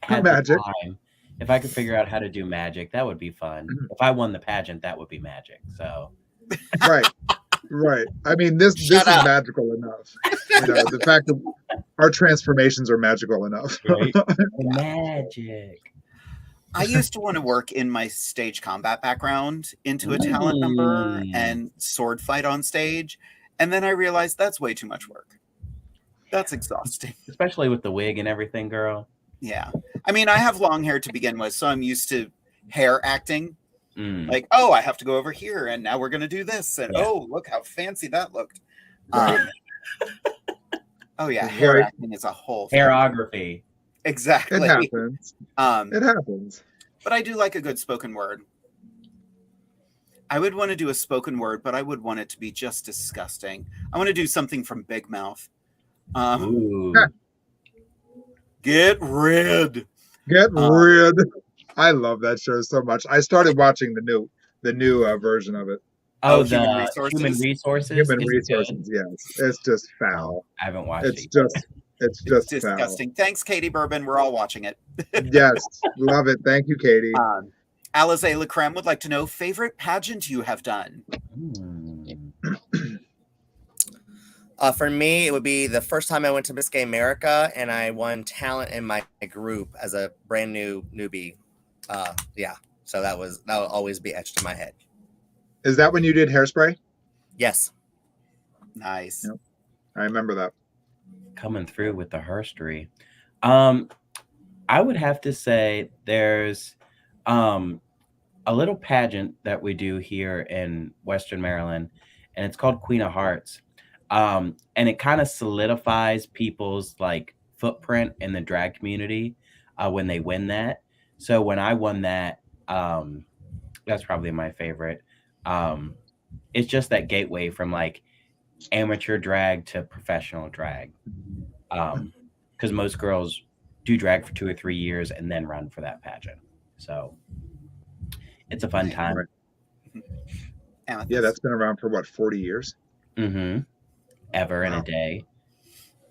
had the Magic. time, if I could figure out how to do magic, that would be fun. If I won the pageant, that would be magic. So Right. Right. I mean, this Shut is up. magical enough. The fact that our transformations are magical enough. right? Magic. I used to want to work in my stage combat background into a talent number and sword fight on stage. And then I realized that's way too much work. That's exhausting. Especially with the wig and everything, girl. Yeah. I mean, I have long hair to begin with, so I'm used to hair acting. Mm. Like, oh, I have to go over here, and now we're going to do this. And oh, look how fancy that looked. Oh, yeah. Hair Right. acting is a whole thing. Hairography. Exactly. It happens. It happens. But I do like a good spoken word. I would want to do a spoken word, but I would want it to be just disgusting. I want to do something from Big Mouth. Ooh. Get rid. Get rid. I love that show so much. I started watching the new version of it. Oh, Human the Resources? Human Resources. Human Is it Resources, good? yes. It's just foul. I haven't watched It's it. just foul. Disgusting. Thanks, Katie Bourbon. We're all watching it. Yes, love it. Thank you, Katie. Alizé Lecreme would like to know favorite pageant you have done. For me, it would be the first time I went to Miss Gay America, and I won talent in my group as a brand new newbie. Yeah, so that will always be etched in my head. Is that when you did Hairspray? Yes. Nice. Yep. I remember that. Coming through with the herstory. I would have to say there's a little pageant that we do here in Western Maryland, and it's called Queen of Hearts. And it kind of solidifies people's like footprint in the drag community when they win that. So when I won that, that's probably my favorite. It's just that gateway from like amateur drag to professional drag. Because most girls do drag for 2 or 3 years and then run for that pageant. So it's a fun time. Right. Yeah, that's been around for what, 40 years? Mm-hmm. Ever in a day.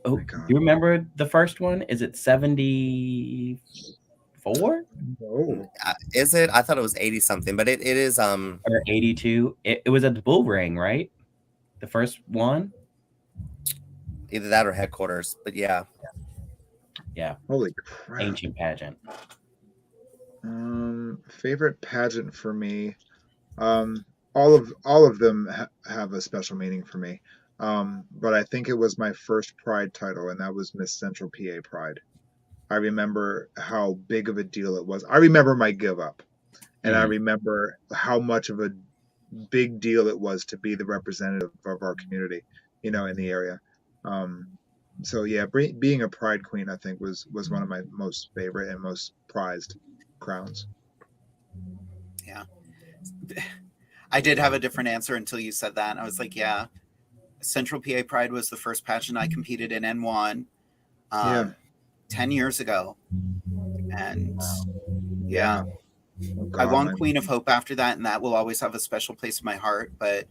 Oh, my God. You remember the first one? Is it 74? Oh. Is it? I thought it was 80 something, but it is Or 82? It was at the Bull Ring, right? The first one? either that or headquarters. But yeah. Yeah. Holy crap. Ancient pageant. Favorite pageant for me. All of them have a special meaning for me. But I think it was my first Pride title, and that was Miss Central PA Pride. I remember how big of a deal it was. I remember my give up, and I remember how much of a big deal it was to be the representative of our community, in the area. So yeah, being a Pride Queen, I think was one of my most favorite and most prized crowns. Yeah. I did have a different answer until you said that. And I was like, yeah, Central PA Pride was the first pageant I competed in and won 10 years ago. And yeah, Oh, God, I won Queen of Hope after that, and that will always have a special place in my heart. But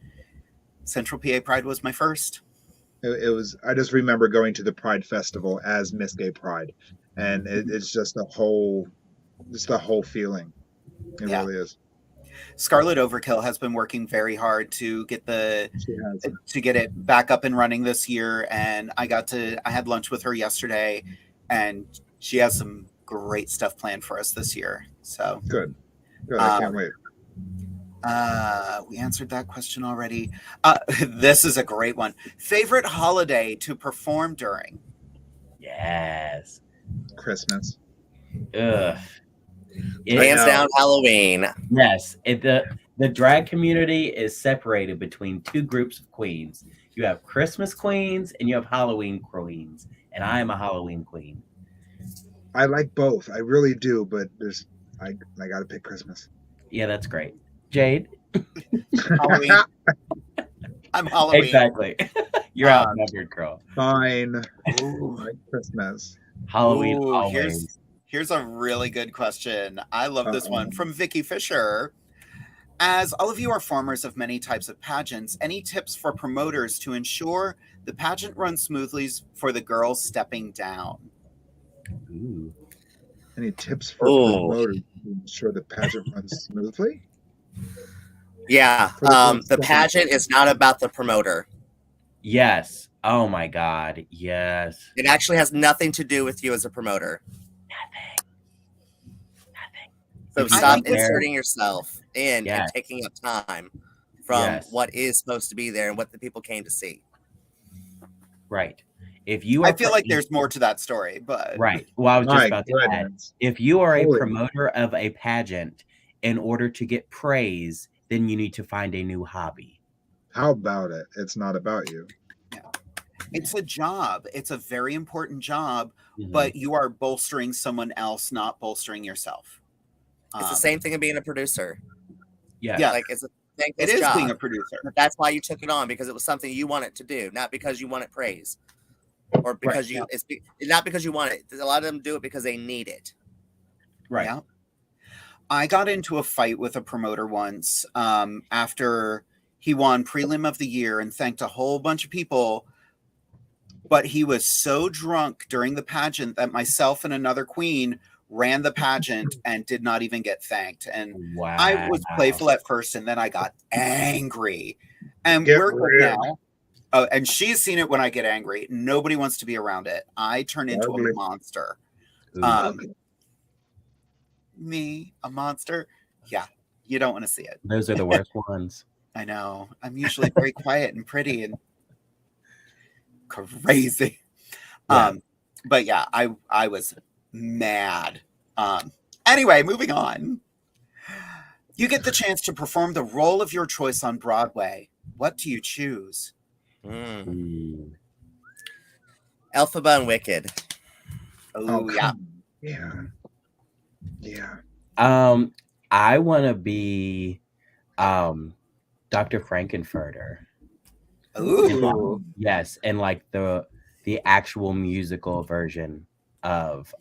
Central PA Pride was my first. It was. I just remember going to the Pride Festival as Miss Gay Pride, and it's just the whole feeling. It really is. Scarlet Overkill has been working very hard to get it back up and running this year, and I had lunch with her yesterday, and she has some great stuff planned for us this year. So good. I can't wait. We answered that question already. This is a great one. Favorite holiday to perform during? Yes. Christmas. Ugh. Hands down Halloween. Yes. The The drag community is separated between two groups of queens. You have Christmas queens and you have Halloween queens, and I am a Halloween queen. I like both. I really do, but I got to pick Christmas. Yeah, that's great. Jade? Halloween. I'm Halloween. Exactly. You're outnumbered, girl. Fine. Ooh. I like Christmas. Halloween Ooh, always. Here's a really good question. I love this one from Vicky Fisher. As all of you are formers of many types of pageants, any tips for promoters to ensure the pageant runs smoothly for the girls stepping down? Ooh. Any tips for promoters to ensure the pageant runs smoothly? Yeah, the pageant is not about the promoter. Yes. Oh my God. Yes. It actually has nothing to do with you as a promoter. So stop inserting yourself in and taking up time from what is supposed to be there and what the people came to see. Right. If you are, I feel like there's more to that story, but right. Well, I was just about to add, if you are a promoter of a pageant, in order to get praise, then you need to find a new hobby. How about it? It's not about you. Yeah. It's a job. It's a very important job, but you are bolstering someone else, not bolstering yourself. It's the same thing as being a producer. Yeah. Like it's a it is job. Being a producer. But that's why you took it on, because it was something you wanted to do, not because you wanted praise. Or because it's not because you want it. A lot of them do it because they need it. Right. Yeah. I got into a fight with a promoter once after he won prelim of the year and thanked a whole bunch of people. But he was so drunk during the pageant that myself and another queen ran the pageant and did not even get thanked. And I was playful at first, and then I got angry. And we're good now. Oh, and she's seen it when I get angry. Nobody wants to be around it. I turn into a monster. Me, a monster? Yeah, you don't want to see it. Those are the worst ones. I know. I'm usually very quiet and pretty and crazy. Yeah. But yeah, I was mad. Anyway, moving on. You get the chance to perform the role of your choice on Broadway. What do you choose? Elphaba and Wicked. Oh yeah. I want to be Dr. Frankenfurter. Ooh. Yes, and like the actual musical version of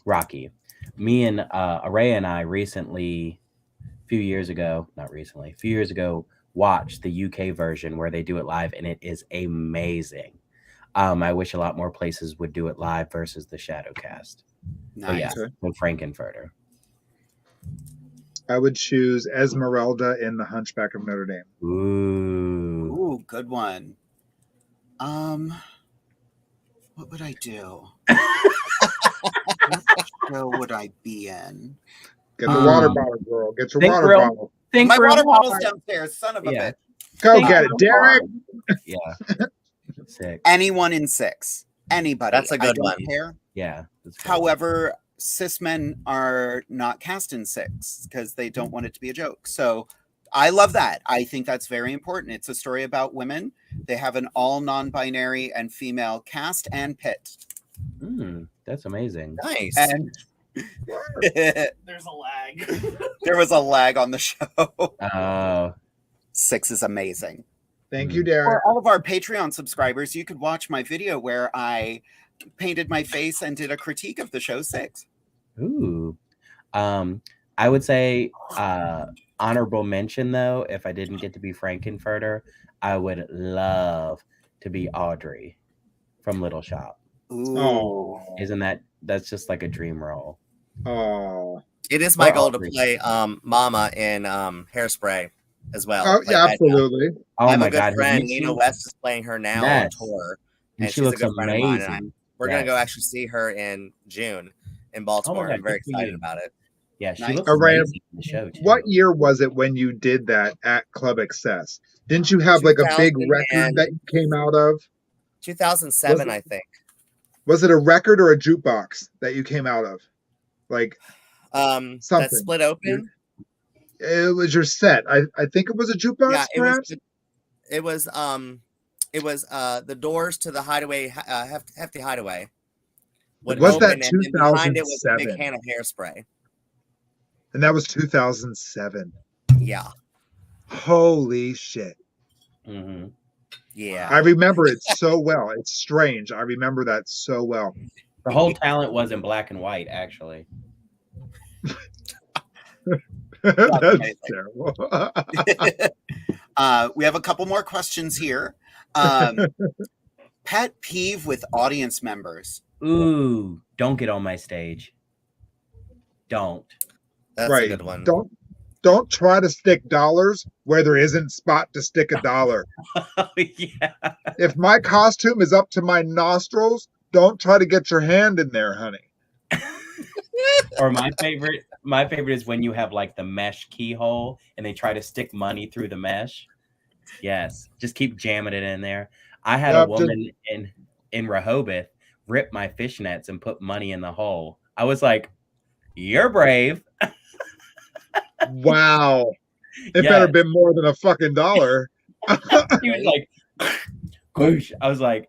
Rocky. Me and ARAYA and I a few years ago, watched the UK version where they do it live, and it is amazing. I wish a lot more places would do it live versus the Shadowcast. Nice. But yeah, Frankenfurter. I would choose Esmeralda in The Hunchback of Notre Dame. Ooh, good one. What would I do? What show would I be in? Get the water bottle, girl. Get your water bottle. My water bottle's downstairs, son of a bitch. Go get it, Derek. Yeah. 6. Anyone in 6. Anybody. That's a good one. Care. Yeah. However, cis men are not cast in 6 because they don't want it to be a joke. So I love that. I think that's very important. It's a story about women. They have an all non-binary and female cast and pit. That's amazing. Nice. And there's a lag. There was a lag on the show. 6 is amazing. Thank you, Derek. For all of our Patreon subscribers, you could watch my video where I painted my face and did a critique of the show 6. Ooh. I would say honorable mention, though, if I didn't get to be Frankenfurter, I would love to be Audrey from Little Shop. Ooh. That's just like a dream role. Oh. It is my goal to play Mama in Hairspray as well. Oh, yeah, absolutely. I have a good friend, Nina West, is playing her now on tour. And she looks a good friend amazing. Of mine, and we're going to go actually see her in June in Baltimore. I'm very excited about it. Yeah, she Nice. looks amazing in the show, too. What year was it when you did that at Club Excess? Didn't you have like a big record that you came out of? 2007, I think. Was it a record or a jukebox that you came out of? Like, Something. That split open. It was your set. I think it was a jukebox, Yeah, perhaps? it was the doors to the hideaway, hefty hideaway. Would Was open, that and then behind it was a big 2007? can of hairspray. And that was 2007. Yeah. Holy shit. Mm-hmm. Yeah. I remember it so well. It's strange. I remember that so well. The whole talent was in black and white, actually. That's amazing. terrible. We have a couple more questions here. Pet peeve with audience members. Ooh, don't get on my stage. Don't. That's Right. a good one. Don't try to stick dollars where there isn't spot to stick a dollar. Oh, yeah. If my costume is up to my nostrils, don't try to get your hand in there, honey. Or my favorite is when you have like the mesh keyhole and they try to stick money through the mesh. Yes, just keep jamming it in there. I had a woman in Rehoboth rip my fishnets and put money in the hole. I was like, "You're brave." Wow. It Yes. better have been more than a fucking dollar. He was like, "Goosh." I was like,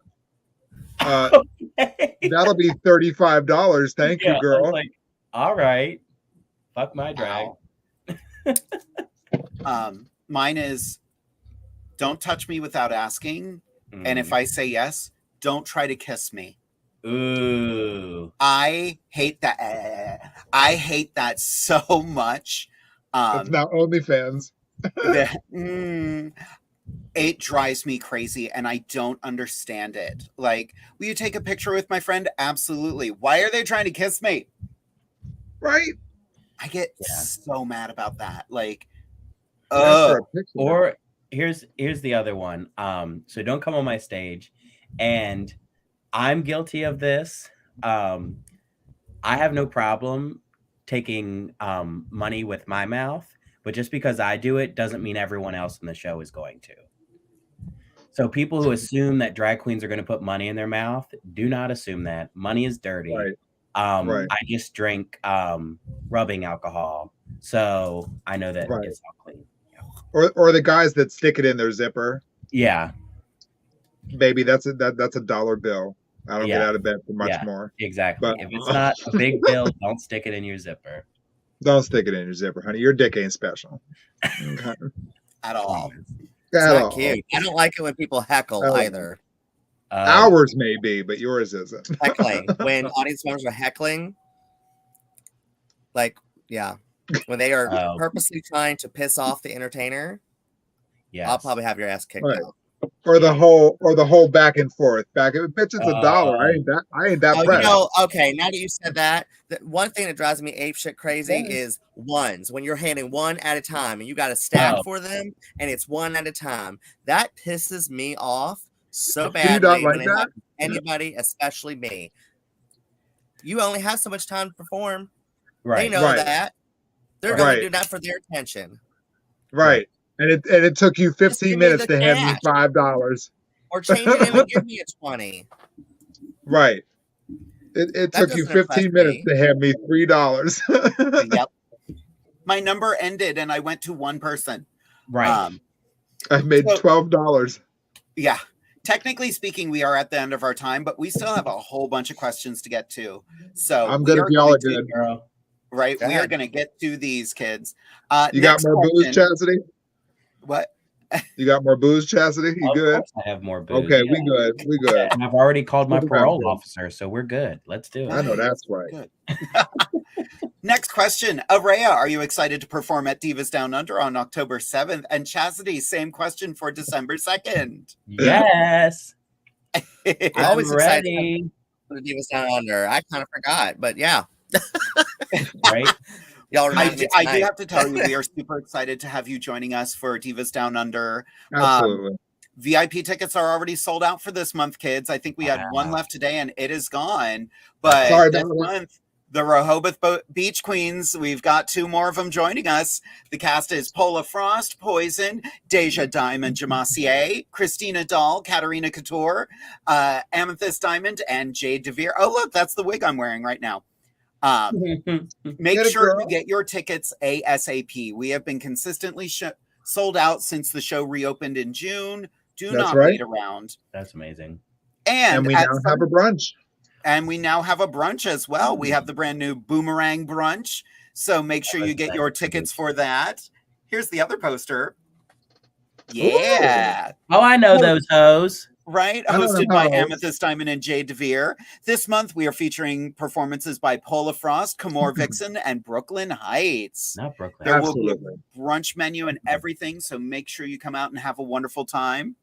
That'll be $35. Thank you, I was girl. like, all right. Fuck my drag. Mine is don't touch me without asking. And if I say yes, don't try to kiss me. Ooh. I hate that. I hate that so much. It's now OnlyFans. It drives me crazy and I don't understand it. Like, will you take a picture with my friend? Absolutely. Why are they trying to kiss me? Right? I get so mad about that. Like, or here's the other one. So don't come on my stage. And I'm guilty of this. I have no problem taking money with my mouth, but just because I do it doesn't mean everyone else in the show is going to. So people who assume that drag queens are going to put money in their mouth, do not assume that. Money is dirty. Right. I just drink rubbing alcohol, so I know that it's not clean. Or the guys that stick it in their zipper. Yeah. Baby, that's a dollar bill. I don't get out of bed for much more. Exactly. But if it's not a big bill, don't stick it in your zipper. Don't stick it in your zipper, honey. Your dick ain't special. Okay. At all. It's not cute. I don't like it when people heckle either. Ours may be, but yours isn't. Heckling. When audience members are heckling, like, when they are purposely trying to piss off the entertainer, I'll probably have your ass kicked out. Or the whole back and forth. Bitch, it's a dollar. I ain't that pressed. Okay, now that you said that, the one thing that drives me apeshit crazy is ones. When you're handing one at a time and you got a stack for them and it's one at a time. That pisses me off so badly when it happens to anybody, especially me. You only have so much time to perform. Right. They know that. They're going to do that for their attention. Right. And it took you 15 minutes to hand me $5. Or change it in and give me a 20. Right. It took you 15 minutes to hand me $3. Yep. My number ended and I went to one person. Right. I made $12. Yeah. Technically speaking, we are at the end of our time, but we still have a whole bunch of questions to get to. So I'm good if y'all are good, girl. Right. We are going to get to these kids. You got more booze, Chasity? What? You got more booze, Chasity? You good? Of course I have more booze. Okay, we good. We good. And I've already called my parole officer, so we're good. Let's do it. I know that's right. Next question. ARAYA, are you excited to perform at Divas Down Under on October 7th? And Chasity, same question for December 2nd. Yes. I'm always excited for the Divas Down Under. I kind of forgot, but yeah. Right? Y'all I do have to tell you, we are super excited to have you joining us for Divas Down Under. Absolutely. VIP tickets are already sold out for this month, kids. I think we had one left today and it is gone. But this month, the Rehoboth Beach Queens, we've got two more of them joining us. The cast is Paula Frost, Poison, Deja Diamond Jamassier, Christina Dahl, Katarina Couture, Amethyst Diamond, and Jade DeVere. Oh, look, that's the wig I'm wearing right now. Make Get it, sure you girl. get your tickets ASAP. We have been consistently sold out since the show reopened in June. Do That's not right. wait around. That's amazing. And we now have a brunch. And we now have a brunch as well. We have the brand new Boomerang brunch. So make sure you get your tickets for that. Here's the other poster. Yeah. Oh, I know those hoes. Right? I know Hosted the by hoes. Amethyst Diamond and Jade DeVere. This month, we are featuring performances by Paula Frost, Kamor Vixen, and Brooklyn Heights. Not Brooklyn. There will be Absolutely. a brunch menu and everything, so make sure you come out and have a wonderful time.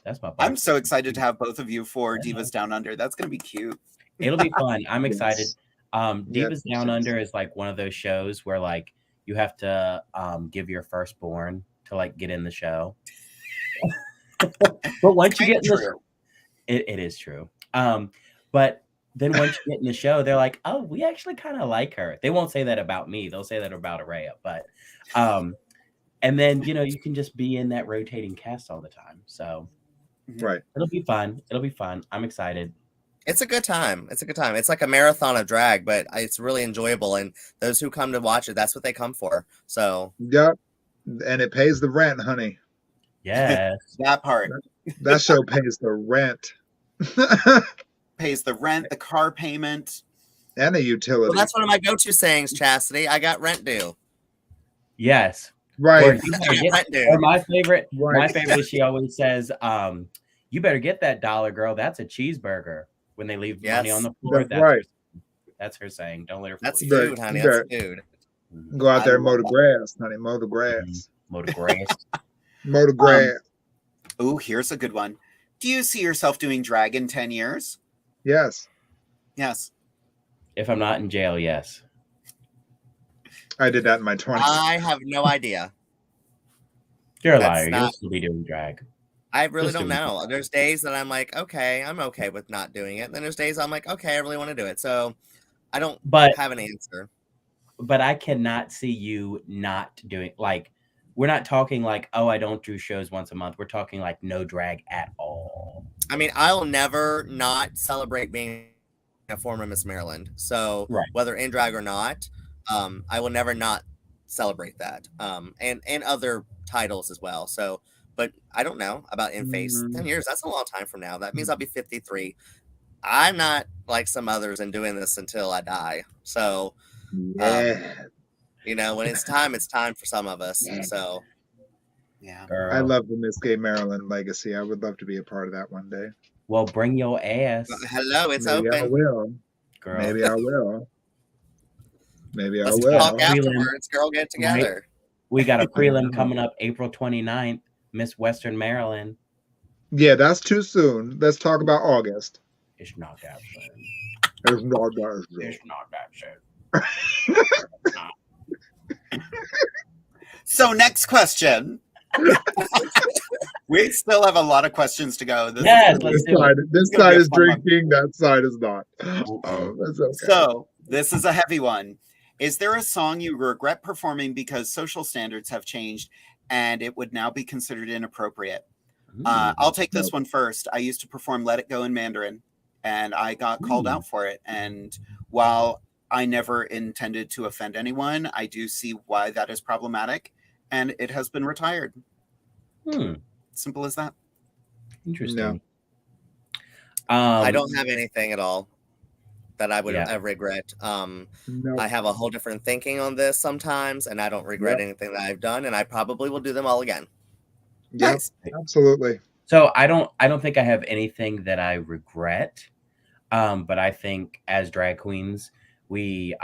That's my I'm so excited to have both of you for Divas Down Under. That's going to be cute. It'll be fun. I'm excited. Yes. Divas Yes, Down yes. Under is like one of those shows where like you have to give your firstborn to like get in the show. But once you get in the it is true. But then once you get in the show, they're like, oh, we actually kind of like her. They won't say that about me. They'll say that about ARAYA. But and then you can just be in that rotating cast all the time. So Right. it'll be fun. It'll be fun. I'm excited. It's a good time. It's a good time. It's like a marathon of drag, but it's really enjoyable. And those who come to watch it, that's what they come for. So Yep. And it pays the rent, honey. Yes. That part. That show pays the rent. Pays the rent, the car payment. And a utility. well, that's one of my go-to sayings, Chastity. I got rent due. Yes. Right. Or, you better get- Rent due. or my favorite Right. is she always says, you better get that $1, girl. That's a cheeseburger. When they leave money Yes. on the floor, That's right. That's her saying. Don't let her That's fool Right. food, honey. That's food. you. Go out there and I mow the love grass, honey. Mow the grass. Mow the grass. Mow the grass. Ooh, here's a good one. Do you see yourself doing drag in 10 years? Yes. Yes. If I'm not in jail, yes. I did that in my 20s. I have no idea. You're a That's liar. You'll not- still be doing drag. I really Just don't doing know. There's days that I'm like, okay, I'm okay with not doing it. And then there's days I'm like, okay, I really want to do it. So I don't But have an answer. I cannot see you not doing like we're not talking like, oh, I don't do shows once a month. We're talking like no drag at all. I mean, I'll never not celebrate being a former Miss Maryland. So Right. whether in drag or not, I will never not celebrate that. And other titles as well. So, but I don't know about In Face. 10 years, that's a long time from now. That means I'll be 53. I'm not like some others and doing this until I die. So, Yeah. when it's time for some of us. So, Yeah. Girl. I love the Miss Gay Maryland legacy. I would love to be a part of that one day. Well, bring your ass, hello, it's Maybe I open. will. girl. Maybe I will. Maybe I Let's will. talk Prelim. afterwards, girl. Get together. We got a prelim coming up April 29th, Miss Western Maryland. Yeah, that's too soon. Let's talk about August. It's not that soon. It's not that soon. It's not that soon. So next question. We still have a lot of questions to go. This Yes, is- let's do it. This gonna be side a is fun one. drinking, that side is not. Oh, that's okay. So this is a heavy one. Is there a song you regret performing because social standards have changed and it would now be considered inappropriate? I'll take this one first. I used to perform Let It Go in Mandarin and I got called out for it. And while I never intended to offend anyone, I do see why that is problematic and it has been retired. Simple as that. Interesting. No. I don't have anything at all that I would Yeah. regret. No. I have a whole different thinking on this sometimes, and I don't regret anything that I've done, and I probably will do them all again. Yep, Nice. absolutely. So I don't think I have anything that I regret. But I think as drag queens, we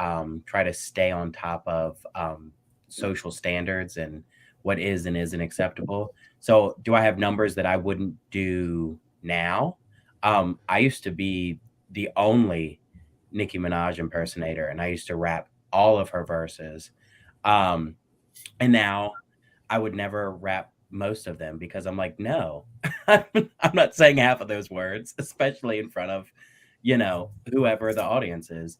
try to stay on top of social standards and what is and isn't acceptable. So do I have numbers that I wouldn't do now? I used to be the only Nicki Minaj impersonator, and I used to rap all of her verses. And now I would never rap most of them because I'm like, no, I'm not saying half of those words, especially in front of, whoever the audience is.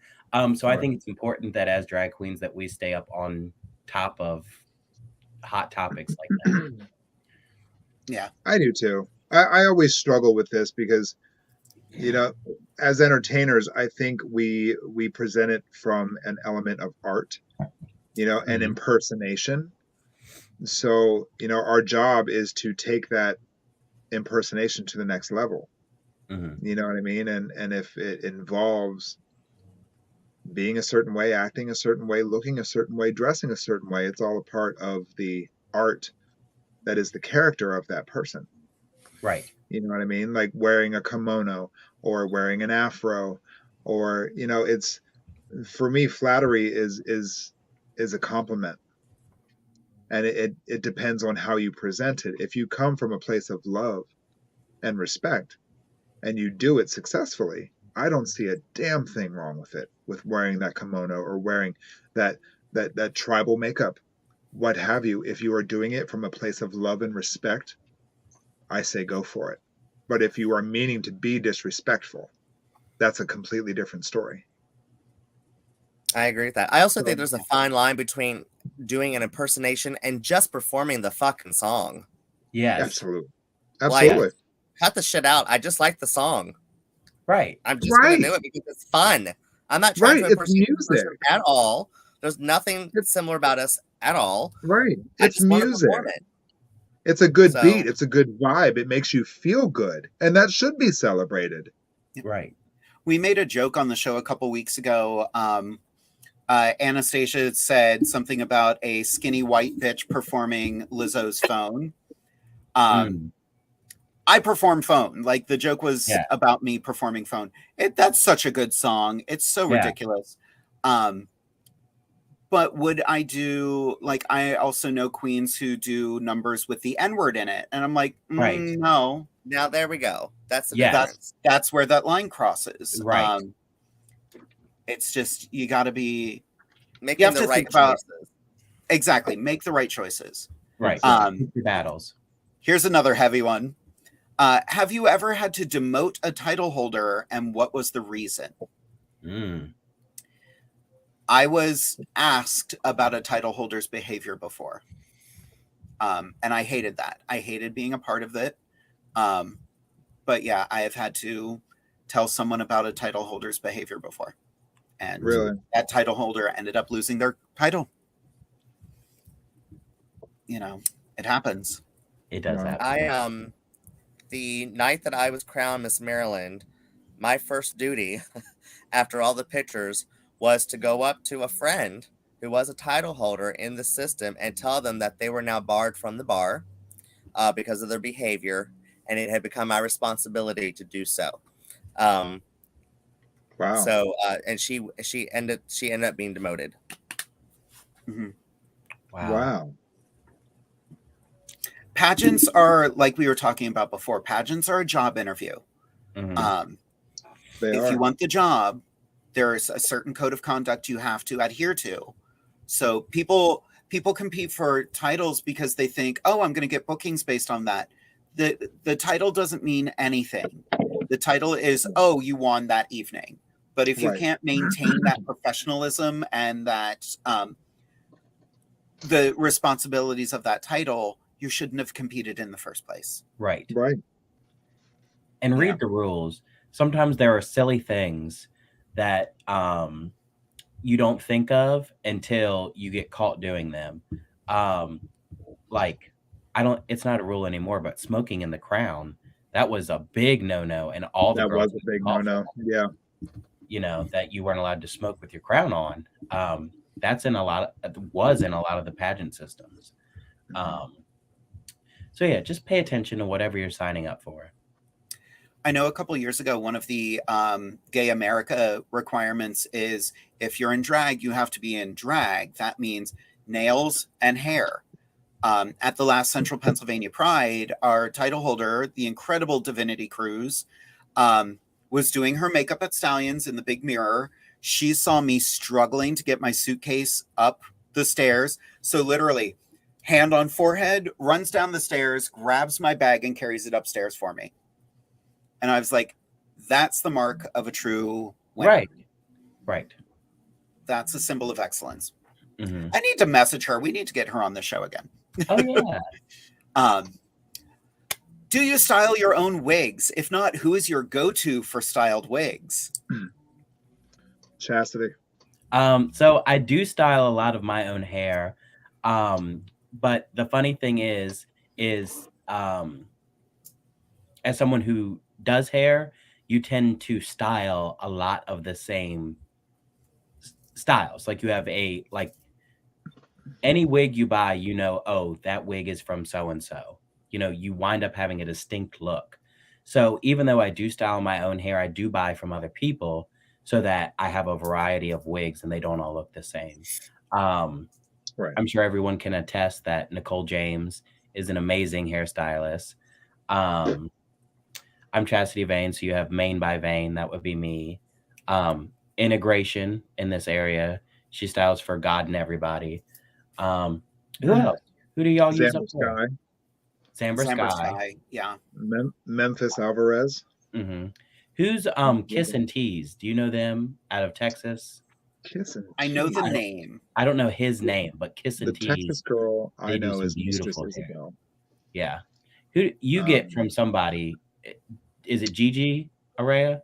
So I think it's important that as drag queens that we stay up on top of hot topics like that. Yeah. I do too. I always struggle with this because You know, as entertainers, I think we present it from an element of art, you know, and Mhm. impersonation. So, you know, our job is to take that impersonation to the next level. Mhm. You know what I mean? And if it involves being a certain way, acting a certain way, looking a certain way, dressing a certain way, it's all a part of the art that is the character of that person. Right. You know what I mean? Like wearing a kimono or wearing an afro, or you know, it's for me, flattery is a compliment, and it depends on how you present it. If you come from a place of love and respect, and you do it successfully, I don't see a damn thing wrong with it, with wearing that kimono or wearing that that tribal makeup, what have you. If you are doing it from a place of love and respect, I say go for it. But if you are meaning to be disrespectful, that's a completely different story. I agree with that. I also So, think there's a fine line between doing an impersonation and just performing the fucking song. Yes. absolutely. Like, Absolutely. cut the shit out. I just like the song. Right. I'm just gonna Right. do it because it's fun. I'm not trying Right. to It's impersonate the person music. at all. There's nothing It's similar about us at all. right. I It's just want to music. perform it. It's a good So beat. It's a good vibe. It makes you feel good. And that should be celebrated. Right. We made a joke on the show a couple weeks ago. Anastasia said something about a skinny white bitch performing Lizzo's Phone. Mm. I perform Phone. Like the joke was Yeah. about me performing Phone. That's such a good song. It's so Yeah. ridiculous. But would I do, like, I also know queens who do numbers with the N-word in it. And I'm like, Right. no. now there we go. That's the Yes. difference. That's where that line crosses. Right. It's just, you got to be, Making you have the to right think about, choices. exactly, make the right choices. Right. Um, Pick your battles. Here's another heavy one. Have you ever had to demote a title holder, and what was the reason? Mm. I was asked about a title holder's behavior before. And I hated that. I hated being a part of it. But yeah, I have had to tell someone about a title holder's behavior before. And Really. that title holder ended up losing their title. You know, it happens. It does Wow. happen. The night that I was crowned Miss Maryland, my first duty after all the pictures was to go up to a friend who was a title holder in the system and tell them that they were now barred from the bar because of their behavior, and it had become my responsibility to do so. Wow. So and she ended up being demoted. Mm-hmm. Wow. Pageants are, like we were talking about before, pageants are a job interview. Mhm. They If are. you want the job, there's a certain code of conduct you have to adhere to. So people compete for titles because they think, oh, I'm going to get bookings based on that. The title doesn't mean anything. The title is, oh, you won that evening. But if you Right. can't maintain that professionalism and that the responsibilities of that title, you shouldn't have competed in the first place. Right. Right. And Yeah. read the rules. Sometimes there are silly things that you don't think of until you get caught doing them. Like, it's not a rule anymore, but smoking in the crown, that was a big no-no, and all the That girls was a got big caught for no-no. that. Yeah. You know, that you weren't allowed to smoke with your crown on. That's in a lot of the pageant systems. So yeah, just pay attention to whatever you're signing up for. I know a couple of years ago, one of the Gay America requirements is if you're in drag, you have to be in drag. That means nails and hair. At the last Central Pennsylvania Pride, our title holder, the incredible Divinity Cruz, was doing her makeup at Stallions in the big mirror. She saw me struggling to get my suitcase up the stairs. So literally, hand on forehead, runs down the stairs, grabs my bag, and carries it upstairs for me. And I was like, that's the mark of a true winner. Right. That's a symbol of excellence. Mm-hmm. I need to message her. We need to get her on the show again. Oh yeah. Do you style your own wigs? If not, who is your go-to for styled wigs? Chastity. So I do style a lot of my own hair. But the funny thing is as someone who does hair, you tend to style a lot of the same styles. Like you have any wig you buy, oh, that wig is from so and so. You wind up having a distinct look. So even though I do style my own hair, I do buy from other people so that I have a variety of wigs and they don't all look the same. Right. I'm sure everyone can attest that Nicole James is an amazing hairstylist. I'm Chastity Vane, so you have Main by Vane. That would be me. Integration in this area. She styles for God and everybody. Who else? Who do y'all use up for? Sky. Samber Sky. Sky. Yeah. Memphis Alvarez. Mm-hmm. Who's Kiss and Tease? Do you know them out of Texas? Kiss and I know the name. I don't know his name, but Kiss and the Tease. Texas girl I they do know some is Mistress beautiful Isabel. Yeah. Who you get from somebody? Is it Gigi ARAYA?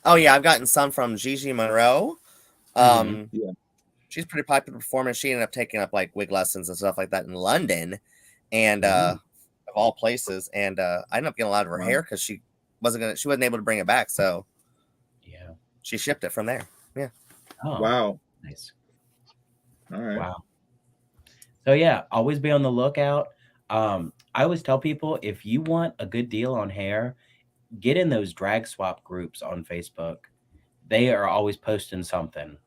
Oh yeah, I've gotten some from Gigi Monroe. Yeah. She's a pretty popular performer. She ended up taking up like wig lessons and stuff like that in London, and of all places. And I ended up getting a lot of her hair because she wasn't able to bring it back, so yeah, she shipped it from there. Yeah. Oh, wow. Nice. All right. Wow. So yeah, always be on the lookout. I always tell people, if you want a good deal on hair, get in those drag swap groups on Facebook. They are always posting something.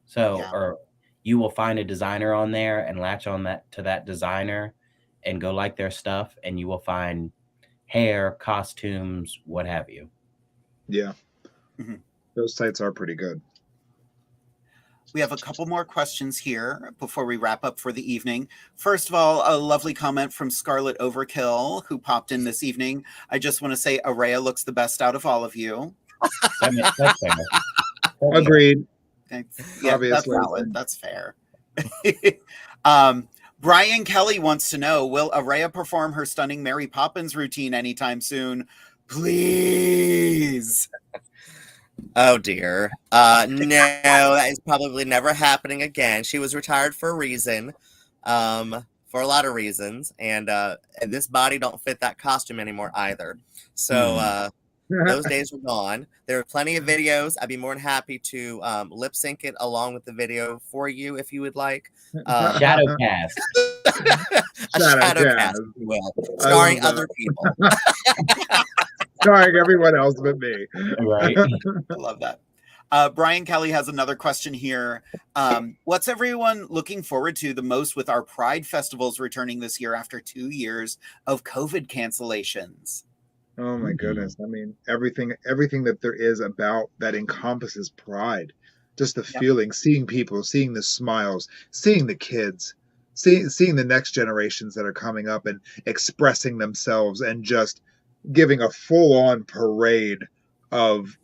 So, or you will find a designer on there and latch on to that designer and go like their stuff, and you will find hair, costumes, what have you. Yeah. Those sites are pretty good. We have a couple more questions here before we wrap up for the evening. First of all, a lovely comment from Scarlet Overkill, who popped in this evening. I just want to say ARAYA looks the best out of all of you. That's fair. Agreed. Yeah, Obviously. that's valid. That's fair. Brian Kelly wants to know, will ARAYA perform her stunning Mary Poppins routine anytime soon? Please. Oh dear. No, that is probably never happening again. She was retired for a reason, for a lot of reasons, and this body don't fit that costume anymore either. So those days are gone. There are plenty of videos. I'd be more than happy to lip sync it along with the video for you if you would like. Shadow cast. A shadow cast, if you will, starring other people. Starring everyone else but me. Right. I love that. Brian Kelly has another question here. What's everyone looking forward to the most with our Pride festivals returning this year after 2 years of COVID cancellations? Oh my goodness. I mean, everything that there is about that encompasses Pride. Just the feeling, seeing people, seeing the smiles, seeing the kids, seeing the next generations that are coming up and expressing themselves and just giving a full-on parade of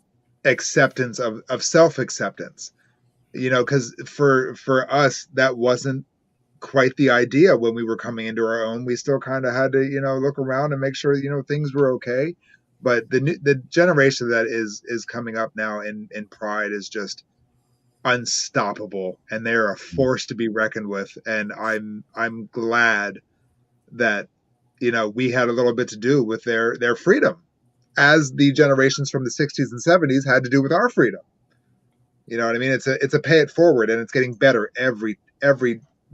acceptance, of self-acceptance. Because for us, that wasn't quite the idea when we were coming into our own. We still kind of had to, look around and make sure, things were okay. But the generation that is coming up now in Pride is just unstoppable, and they're a force to be reckoned with. And I'm glad that we had a little bit to do with their freedom, as the generations from the 60s and 70s had to do with our freedom. You know what I mean? It's a pay it forward, and it's getting better every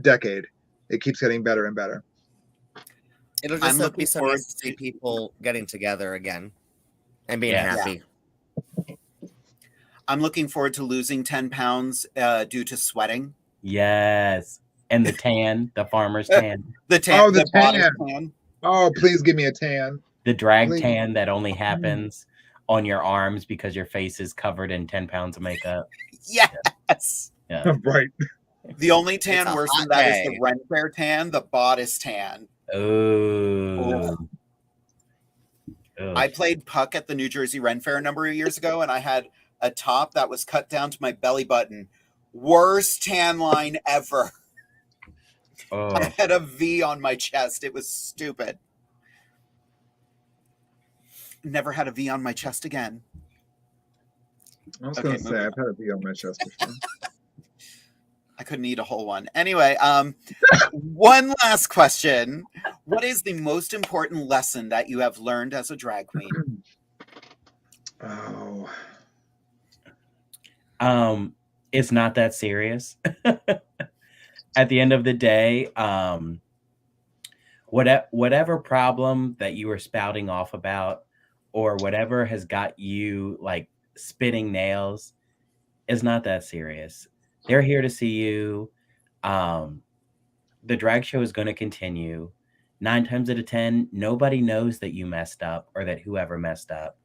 decade. It keeps getting better and better. It'll just be so nice to see people getting together again and being happy. Yeah. I'm looking forward to losing 10 pounds due to sweating. Yes. And the tan, the farmer's tan. The tan. Oh, please give me a tan. The drag tan that only happens on your arms because your face is covered in 10 pounds of makeup. Yes. Yeah. Right. The only tan worse than that is the Ren Fair tan, the bodice tan. Oh. I played Puck at the New Jersey Ren Fair a number of years ago, and I had a top that was cut down to my belly button. Worst tan line ever. I had a V on my chest. It was stupid. Never had a V on my chest again. I was Okay, going to say, moving I've had a V on my chest before. I couldn't eat a whole one. Anyway, one last question. What is the most important lesson that you have learned as a drag queen? Oh, It's not that serious. At the end of the day, whatever problem that you were spouting off about, or whatever has got you like spitting nails, is not that serious. They're here to see you. The drag show is going to continue. 9 times out of 10, nobody knows that you messed up or that whoever messed up.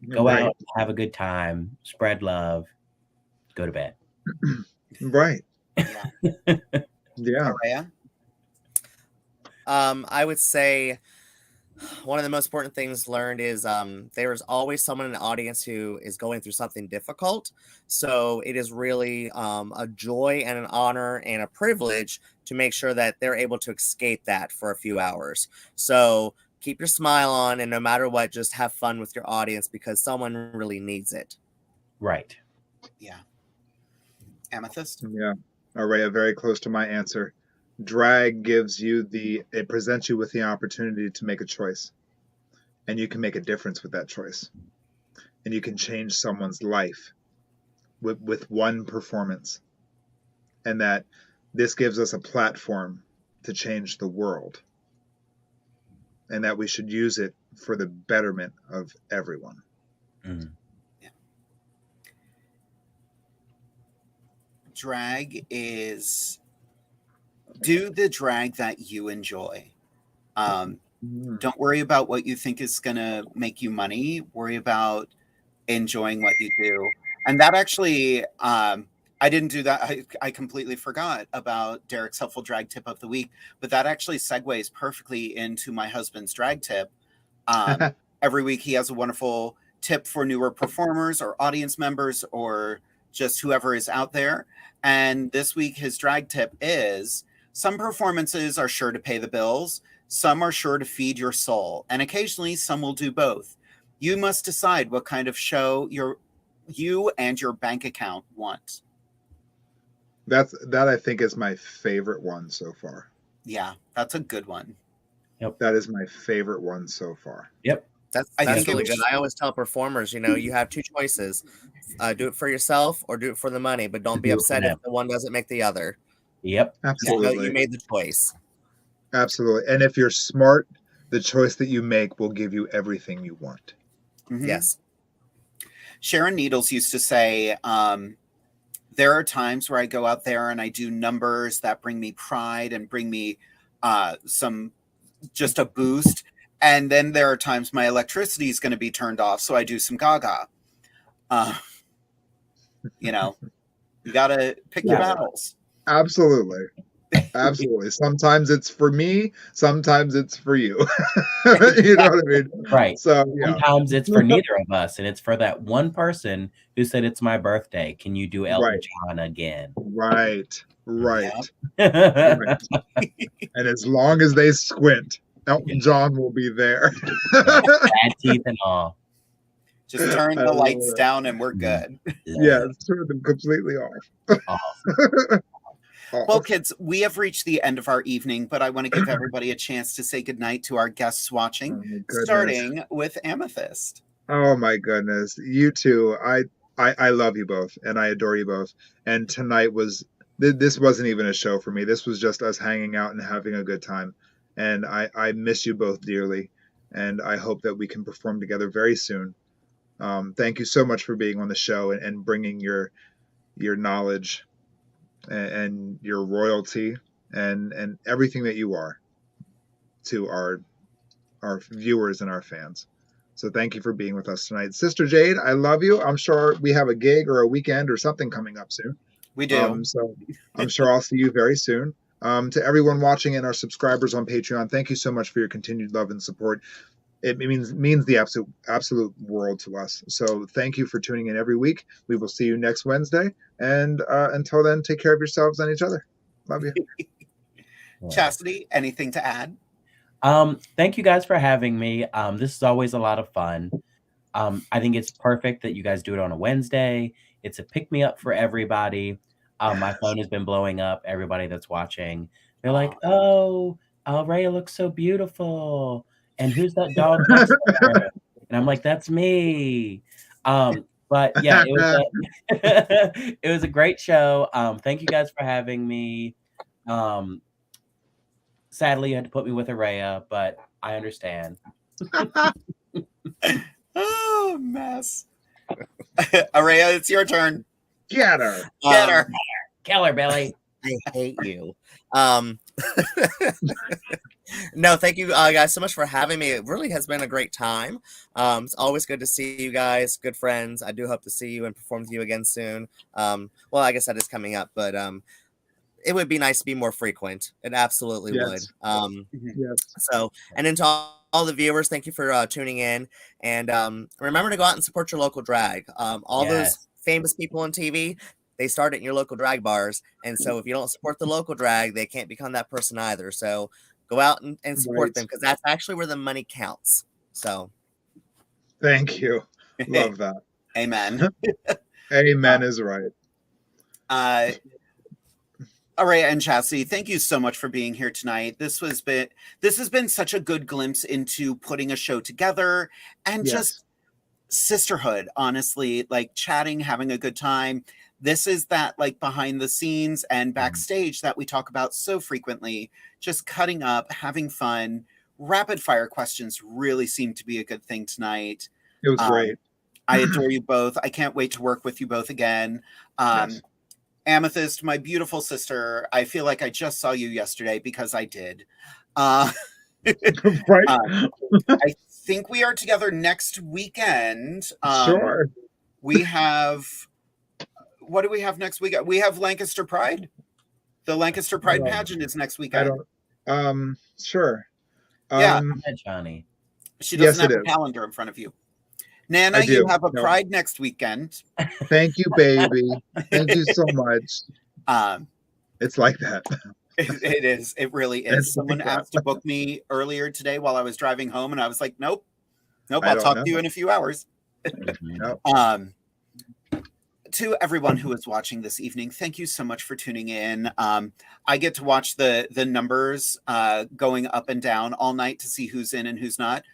Go right. out, have a good time, spread love, go to bed. Right. Yeah. Yeah. Araya? I would say one of the most important things learned is there is always someone in the audience who is going through something difficult. So it is really a joy and an honor and a privilege to make sure that they're able to escape that for a few hours. So keep your smile on, and no matter what, just have fun with your audience because someone really needs it. Right. Yeah. Amethyst? Yeah. Araya, very close to my answer. Drag gives you it presents you with the opportunity to make a choice. And you can make a difference with that choice. And you can change someone's life with one performance. And that this gives us a platform to change the world. And that we should use it for the betterment of everyone. Mm. Drag is do the drag that you enjoy. Don't worry about what you think is going to make you money. Worry about enjoying what you do. And that actually, I didn't do that. I completely forgot about Derek's helpful drag tip of the week, but that actually segues perfectly into my husband's drag tip. Every week he has a wonderful tip for newer performers or audience members or just whoever is out there. And this week his drag tip is some performances are sure to pay the bills. Some are sure to feed your soul. And occasionally some will do both. You must decide what kind of show you and your bank account want. That I think is my favorite one so far. Yeah, that's a good one. Yep. That is my favorite one so far. Yep. That's really good. I always tell performers, you have two choices. Do it for yourself or do it for the money, but don't be upset if the one doesn't make the other. Yep. Absolutely. You made the choice. Absolutely. And if you're smart, the choice that you make will give you everything you want. Mm-hmm. Yes. Sharon Needles used to say, there are times where I go out there and I do numbers that bring me pride and bring me just a boost. And then there are times my electricity is going to be turned off. So I do some gaga. You got to pick your battles. Absolutely. Absolutely. Sometimes it's for me. Sometimes it's for you. You know what I mean? Right. So yeah. Sometimes it's for neither of us, and it's for that one person who said it's my birthday. Can you do Elton John again? Right. Yeah. Right. And as long as they squint, Elton John will be there. Bad teeth and all. Just turn the lights down and we're good. Yeah, turn them completely off. Well, kids, we have reached the end of our evening, but I want to give everybody a chance to say goodnight to our guests watching, starting with Amethyst. Oh my goodness. You two, I love you both and I adore you both. And tonight this wasn't even a show for me. This was just us hanging out and having a good time. And I miss you both dearly. And I hope that we can perform together very soon. Thank you so much for being on the show and bringing your knowledge and your royalty and everything that you are to our viewers and our fans. So thank you for being with us tonight. Sister Jade, I love you. I'm sure we have a gig or a weekend or something coming up soon. We do. So I'm sure I'll see you very soon. To everyone watching and our subscribers on Patreon, thank you so much for your continued love and support. It means the absolute world to us. So thank you for tuning in every week. We will see you next Wednesday. And until then, take care of yourselves and each other. Love you. Chastity, anything to add? Thank you guys for having me. This is always a lot of fun. I think it's perfect that you guys do it on a Wednesday. It's a pick me up for everybody. My phone has been blowing up. Everybody that's watching, they're like, "Oh, Raya looks so beautiful." And who's that dog next to her? And I'm like, "That's me." But yeah, it was a great show. Thank you guys for having me. Sadly, you had to put me with Araya, but I understand. Oh, mess. Araya, it's your turn. Get her. Get her. Kill her, Billy. I hate you. No, thank you guys so much for having me. It really has been a great time. It's always good to see you guys, good friends. I do hope to see you and perform with you again soon. Well, I guess that is coming up, but it would be nice to be more frequent. It absolutely would. Yes. So, and then to all the viewers, thank you for tuning in. And remember to go out and support your local drag. All those famous people on TV, they start at your local drag bars. And so if you don't support the local drag, they can't become that person either. So go out and support them, because that's actually where the money counts. So thank you. Love that. Amen. Amen is right. Araya and Chastity, thank you so much for being here tonight. This has been such a good glimpse into putting a show together and just sisterhood, honestly, like chatting, having a good time. This is that like behind the scenes and backstage that we talk about so frequently, just cutting up, having fun. Rapid fire questions really seem to be a good thing tonight. It was great. I adore you both. I can't wait to work with you both again. Amethyst, my beautiful sister, I feel like I just saw you yesterday because I did. I think we are together next weekend. Sure. We have, what do we have next weekend? We have Lancaster Pride. The Lancaster Pride pageant is next weekend. Sure. Johnny. She doesn't have a calendar in front of you. Nana, you have a Pride next weekend. Thank you, baby. Thank you so much. It's like that. It is. It really is. Someone asked to book me earlier today while I was driving home, and I was like, nope. I'll talk to you in a few hours. To everyone who is watching this evening, thank you so much for tuning in. I get to watch the numbers going up and down all night to see who's in and who's not.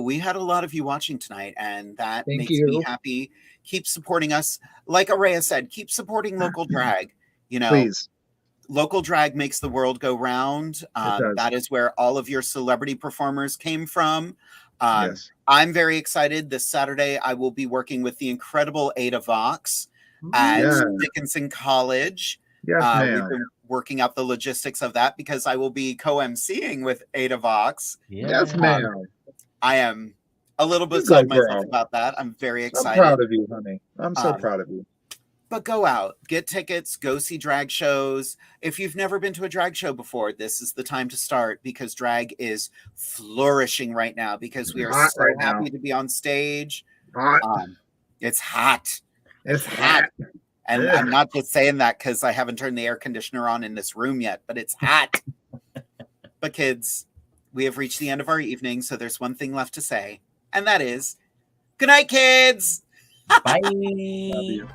We had a lot of you watching tonight, and that makes me happy. Keep supporting us. Like Araya said, keep supporting local drag. You know, please. Local drag makes the world go round. That is where all of your celebrity performers came from. I'm very excited. This Saturday, I will be working with the incredible Ada Vox at Dickinson College. We've been working out the logistics of that because I will be co-emceeing with Ada Vox. Yes, ma'am. I am a little beside myself about that. I'm very excited. I'm proud of you, honey. I'm so proud of you. But go out, get tickets, go see drag shows. If you've never been to a drag show before, this is the time to start, because drag is flourishing right now, because we are so happy to be on stage. It's hot. It's hot. And I'm not just saying that because I haven't turned the air conditioner on in this room yet, but it's hot. But kids, we have reached the end of our evening, so there's one thing left to say, and that is, good night, kids! Bye! Love you.